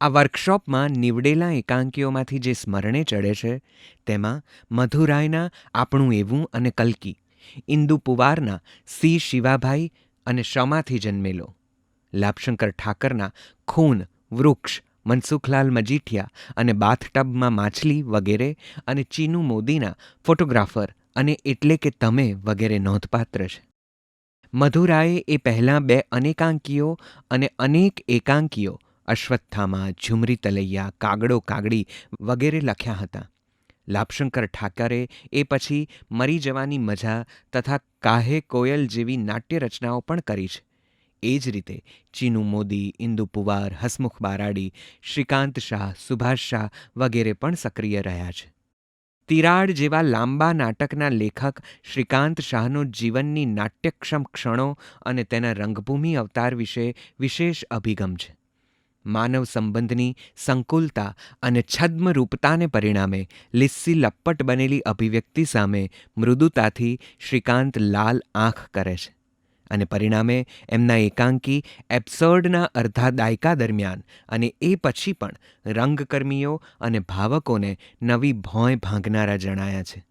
આ વર્કશોપમાં નીવડેલા એકાંકીઓમાંથી જે સ્મરણે ચડે છે તેમાં મધુરાયના આપણું એવું અને કલ્કી, ઇન્દુ પુવારના સી શિવાભાઈ અને શમાંથી જન્મેલો, લાભશંકર ઠાકરના ખૂન, વૃક્ષ, મનસુખલાલ મજીઠિયા અને બાથટબમાં માછલી વગેરે અને ચીનુ મોદીના ફોટોગ્રાફર અને એટલે કે તમે વગેરે નોંધપાત્ર છે. મધુરાએ એ પહેલાં 2 અનેકાંકીઓ અને અનેક એકાંકીઓ અશ્વત્થામા, ઝુમરી તલૈયા, કાગડો કાગડી વગેરે લખ્યા હતા. લાભશંકર ઠાકરે એ પછી મરી જવાની મજા તથા કાહે કોયલ જેવી નાટ્ય રચનાઓ પણ કરી છે. એ જ રીતે ચીનુ મોદી, ઇન્દુ પુવાર, હસમુખ બારાડી, શ્રીકાંત શાહ, સુભાષ શાહ વગેરે પણ સક્રિય રહ્યા છે. તિરાડ જેવા લાંબા નાટકના લેખક શ્રીકાંત શાહનો જીવનની નાટ્યક્ષમ ક્ષણો અને તેના રંગભૂમિ અવતાર વિશે વિશેષ અભિગમ છે. માનવ સંબંધની સંકુલતા અને છદ્મરૂપતાને પરિણામે લિસ્સી લપ્પટ બનેલી અભિવ્યક્તિ સામે મૃદુતાથી શ્રીકાંત લાલ આંખ કરે છે અને પરિણામે એમના એકાંકી એબ્સર્ડના અડધા દાયકા દરમિયાન અને એ પછી પણ રંગકર્મીઓ અને ભાવકોને નવી ભોંય ભાંગનારા જણાયા છે.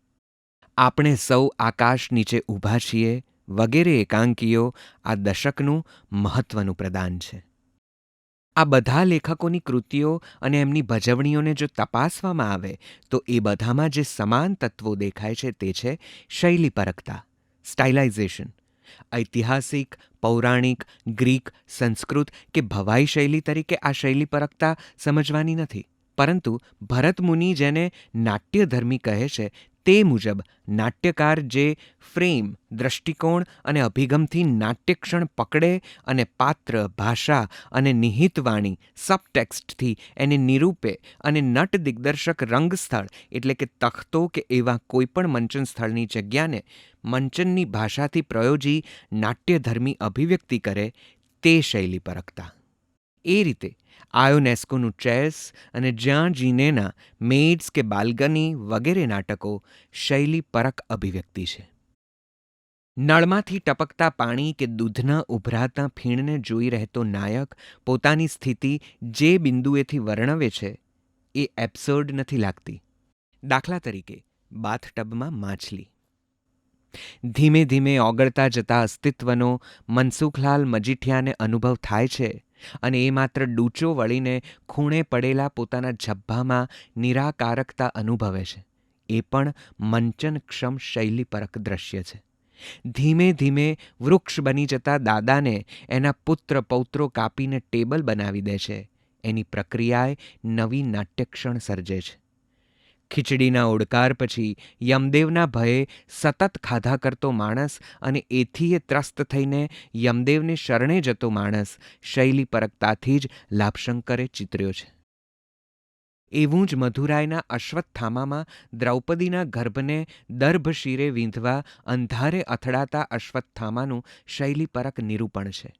આપણે સૌ આકાશ નીચે ઊભા છીએ વગેરે એકાંકીઓ આ દશકનું મહત્વનું પ્રદાન છે. આ બધા લેખકોની કૃતિઓ અને એમની ભજવણીઓને જો તપાસવામાં આવે તો એ બધામાં જે સમાન તત્વો દેખાય છે તે છે શૈલી પરખતા, સ્ટાઇલાઇઝેશન. ઐતિહાસિક, પૌરાણિક, ગ્રીક, સંસ્કૃત કે ભવાઈ શૈલી તરીકે આ શૈલી પરખતા સમજવાની નથી, પરંતુ ભરત મુનિ જેને નાટ્યધર્મી કહે છે તે મુજબ નાટ્યકાર જે ફ્રેમ, દ્રષ્ટિકોણ અને અભિગમથી નાટ્યક્ષણ પકડે અને પાત્ર, ભાષા અને નિહિતવાણી સબટેક્સ્ટથી એને નિરૂપે અને નટ દિગ્દર્શક રંગસ્થળ એટલે કે તખ્તો કે એવા કોઈપણ મંચન સ્થળની જગ્યાને મંચનની ભાષાથી પ્રયોજી નાટ્યધર્મી અભિવ્યક્તિ કરે તે શૈલી પરખતા. એ રીતે આયોનેસ્કોનું ચેસ અને જ્યાં જીનેના મેડ્સ કે બાલ્ગની વગેરે નાટકો શૈલી પરક અભિવ્યક્તિ છે. નળમાંથી ટપકતા પાણી કે દૂધના ઉભરાતા ફીણને જોઈ રહેતો નાયક પોતાની સ્થિતિ જે બિંદુએથી વર્ણવે છે એ એબ્સર્ડ નથી લાગતી. દાખલા તરીકે બાથટબમાં માછલી. ધીમે ધીમે ઓગળતા જતા અસ્તિત્વનો મનસુખલાલ મજીઠિયાને અનુભવ થાય છે અને એ માત્ર ડૂચો વળીને ખૂણે પડેલા પોતાના ઝભ્ભામાં નિરાકારકતા અનુભવે છે. એ પણ મંચનક્ષમ શૈલીપરક દ્રશ્ય છે. ધીમે ધીમે વૃક્ષ બની જતા દાદાને એના પુત્ર પૌત્રો કાપીને ટેબલ બનાવી દે છે. એની પ્રક્રિયાએ નવી નાટ્યક્ષણ સર્જે છે. ખીચડીના ઓડકાર પછી યમદેવના ભયે સતત ખાધા કરતો માણસ અને એથીએ ત્રસ્ત થઈને યમદેવને શરણે જતો માણસ શૈલી પરકતાથી જ લાભશંકરે ચિતર્યો છે. એવું જ મધુરાયના અશ્વત્થામામાં દ્રૌપદીના ગર્ભને દર્ભશિરે વીંધવા અંધારે અથડાતા અશ્વત્થામાનું શૈલીપરક નિરૂપણ છે.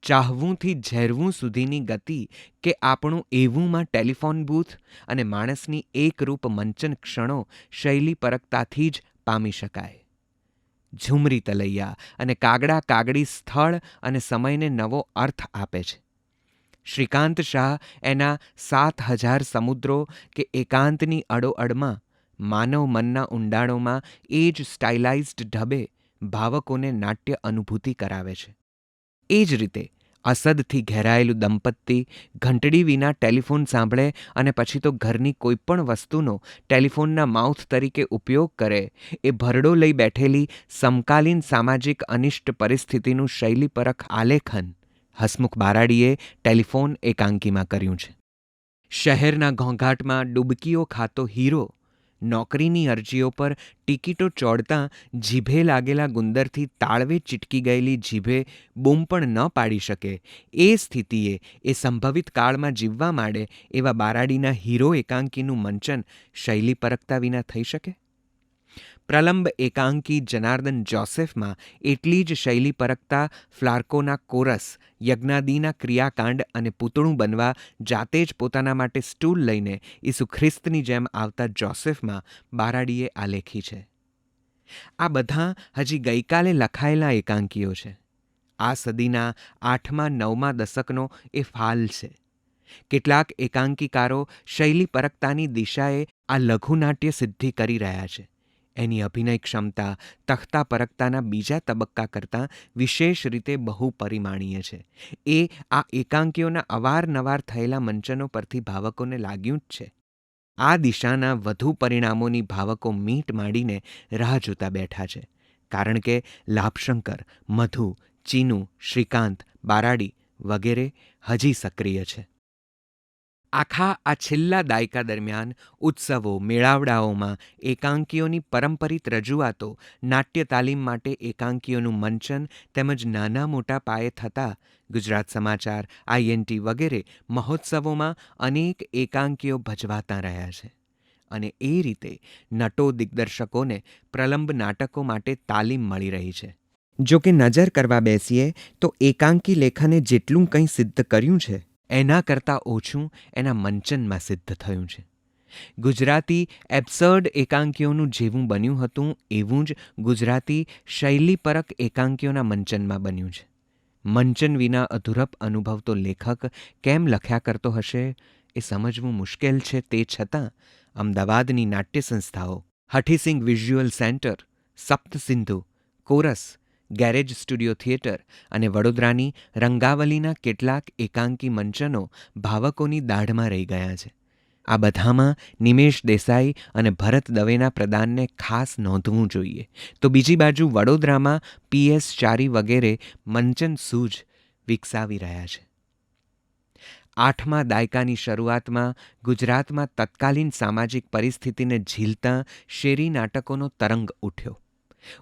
ચાહવુંથી ઝેરવું સુધીની ગતિ કે આપણું એવુંમાં ટેલિફોન બૂથ અને માણસની એકરૂપ મંચન ક્ષણો શૈલીપરકતાથી જ પામી શકાય. ઝુમરી તલૈયા અને કાગડા કાગડી સ્થળ અને સમયને નવો અર્થ આપે છે. શ્રીકાંત શાહ એના 7,000 સમુદ્રો કે એકાંતની અડોઅડમાં માનવ મનના ઊંડાણોમાં એ જ સ્ટાઇલાઇઝ્ડ ઢબે ભાવકોને નાટ્ય અનુભૂતિ કરાવે છે. એ જ રીતે અસદથી ઘેરાયેલું દંપતી ઘંટડી વિના ટેલિફોન સાંભળે અને પછી તો ઘરની કોઈ પણ વસ્તુનો ટેલિફોનના માઉથ તરીકે ઉપયોગ કરે એ ભરડો લઈ બેઠેલી સમકાલીન સામાજિક અનિષ્ટ પરિસ્થિતિનું શૈલીપરક આલેખન હસમુખ બારાડીએ ટેલિફોન એકાંકીમાં કર્યું છે. શહેરના ઘોંઘાટમાં ડૂબકીઓ ખાતો હીરો નોકરીની અરજીઓ પર ટિકિટો ચોડતાં જીભે લાગેલા ગુંદરથી તાળવે ચીટકી ગયેલી જીભે બૂમ પણ ન પાડી શકે એ સ્થિતિએ એ સંભવિત કાળમાં જીવવા માંડે એવા બારાડીના હીરો એકાંકીનું મંચન શૈલીપરકતા વિના થઈ શકે? પ્રલંબ એકાંકી જનાર્દન જોસેફમાં એટલી જ શૈલીપરકતા ફ્લાર્કોના કોરસ, યજ્ઞાદિના ક્રિયાકાંડ અને પૂતળું બનવા જાતે જ પોતાના માટે સ્ટૂલ લઈને ઈસુ ખ્રિસ્તની જેમ આવતા જોસેફમાં બારાડીએ આલેખી છે. આ બધા હજી ગઈકાલે લખાયેલા એકાંકીઓ છે. આ સદીના 8મા 9મા દશકનો એ ફાલ છે. કેટલાક એકાંકીકારો શૈલીપરકતાની દિશાએ આ લઘુનાટ્ય સિદ્ધિ કરી રહ્યા છે. એની અભિનય ક્ષમતા તખ્તા પરકતાના બીજા તબક્કા કરતાં વિશેષ રીતે બહુપરિમાણીય છે. એ આ એકાંકીઓના અવારનવાર થયેલા મંચનો પરથી ભાવકોને લાગ્યું જ છે. આ દિશાના વધુ પરિણામોની ભાવકો મીટ માંડીને રાહ જોતા બેઠા છે. કારણ કે લાભશંકર, મધુ, ચીનુ, શ્રીકાંત, બારાડી વગેરે હજી સક્રિય છે. આખા આ છેલ્લા દાયકા દરમિયાન ઉત્સવો, મેળાવડાઓમાં એકાંકીઓની પરંપરિત રજૂઆતો, નાટ્ય તાલીમ માટે એકાંકીઓનું મંચન તેમજ નાના મોટા પાયે થતા ગુજરાત સમાચાર, INT વગેરે મહોત્સવોમાં અનેક એકાંકીઓ ભજવાતા રહ્યા છે. અને એ રીતે નટો દિગ્દર્શકોને પ્રલંબ નાટકો માટે તાલીમ મળી રહી છે. જો કે નજર કરવા બેસીએ તો એકાંકી લેખને જેટલું કંઈ સિદ્ધ કર્યું છે એના કરતાં ઓછું એના મંચનમાં સિદ્ધ થયું છે. ગુજરાતી એબ્સર્ડ એકાંકીઓનું જેવું બન્યું હતું એવું જ ગુજરાતી શૈલીપરક એકાંકીઓના મંચનમાં બન્યું છે. મંચન વિના અધૂરપ અનુભવતો લેખક કેમ લખ્યા કરતો હશે એ સમજવું મુશ્કેલ છે. તે છતાં અમદાવાદની નાટ્ય સંસ્થાઓ Hutheesing visual centre, Saptasindhu, chorus, garage studio theatre અને વડોદરાની રંગાવલીના કેટલાક એકાંકી મંચનો ભાવકોની દાઢમાં રહી ગયા છે. આ બધામાં નિમેશ દેસાઈ અને ભરત દવેના પ્રદાનને ખાસ નોંધવું જોઈએ. તો બીજી બાજુ વડોદરામાં PS ચારી વગેરે મંચન સૂઝ વિકસાવી રહ્યા છે. 8મા દાયકાની શરૂઆતમાં ગુજરાતમાં તત્કાલીન સામાજિક પરિસ્થિતિને ઝીલતા શેરી નાટકોનો તરંગ ઉઠ્યો.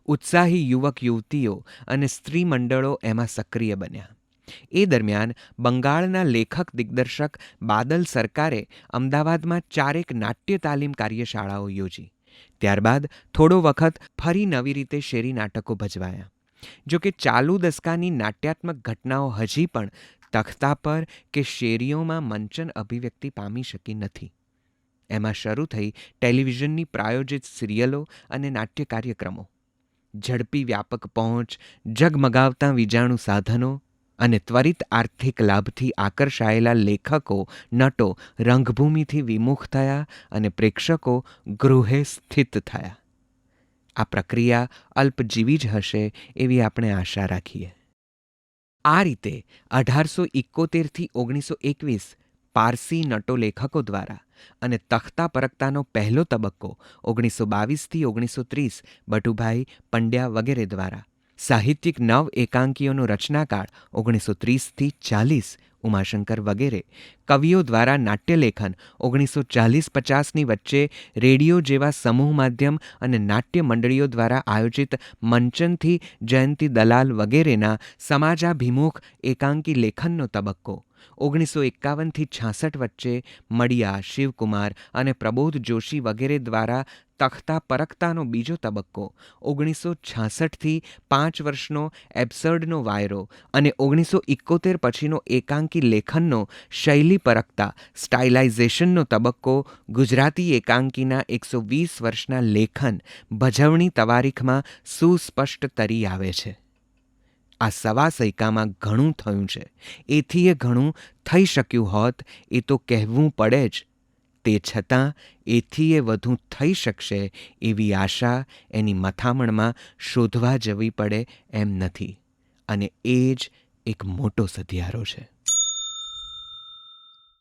ઉત્સાહી યુવક યુવતીઓ અને સ્ત્રી મંડળો એમાં સક્રિય બન્યા. એ દરમિયાન બંગાળના લેખક દિગ્દર્શક બાદલ સરકારે અમદાવાદમાં 4 નાટ્ય તાલીમ કાર્યશાળાઓ યોજી. ત્યારબાદ થોડો વખત ફરી નવી રીતે શેરી નાટકો ભજવાયા. જો કે ચાલુ દસકાની નાટ્યાત્મક ઘટનાઓ હજી પણ તખ્તા પર કે શેરીઓમાં મંચન અભિવ્યક્તિ પામી શકી નથી. એમાં શરૂ થઈ ટેલિવિઝનની પ્રાયોજિત સિરિયલો અને નાટ્ય કાર્યક્રમો. ઝડપી વ્યાપક પહોંચ, જગમગાવતા વીજાણુ સાધનો અને ત્વરિત આર્થિક લાભથી આકર્ષાયેલા લેખકો, નટો રંગભૂમિથી વિમુખ થયા અને પ્રેક્ષકો ગૃહે સ્થિત થયા. આ પ્રક્રિયા અલ્પજીવી જ હશે એવી આપણે આશા રાખીએ. આ રીતે 1871થી 1921 પારસી નટો લેખકો દ્વારા અને તખ્તા પરખતાનો પહેલો તબક્કો 1922થી 1930 બટુભાઈ પંડ્યા વગેરે દ્વારા. સાહિત્યિક નવ એકાંકીઓનો રચનાકાળ 1930થી 40 ઉમાશંકર વગેરે. કવિઓ દ્વારા નાટ્યલેખન 1940-50ની વચ્ચે રેડિયો જેવા સમૂહ માધ્યમ અને નાટ્ય મંડળીઓ દ્વારા આયોજિત મંચનથી જયંતી દલાલ વગેરેના સમાજાભિમુખ એકાંકી લેખનનો તબક્કો. 1951થી 66 વચ્ચે મડિયા, શિવકુમાર અને પ્રબોધ જોશી વગેરે દ્વારા તખ્તા પરખતાનો બીજો તબક્કો. 1966થી 5 વર્ષનો એબ્સર્ડનો વાયરો અને 1971 પછીનો એકાંકી લેખનનો શૈલી પરખતા સ્ટાઇલાઇઝેશનનો તબક્કો ગુજરાતી એકાંકીના 120 વર્ષના લેખન ભજવણી તવારીખમાં સુસ્પષ્ટ તરી આવે છે. આ સવા સૈકામાં ઘણું થયું છે. એથી એ ઘણું થઈ શક્યું હોત એ તો કહેવું પડે જ. તે છતાં એથી એ વધુ થઈ શકશે એવી આશા એની મથામણમાં શોધવા જવી પડે એમ નથી. અને એ જ એક મોટો સધિયારો છે.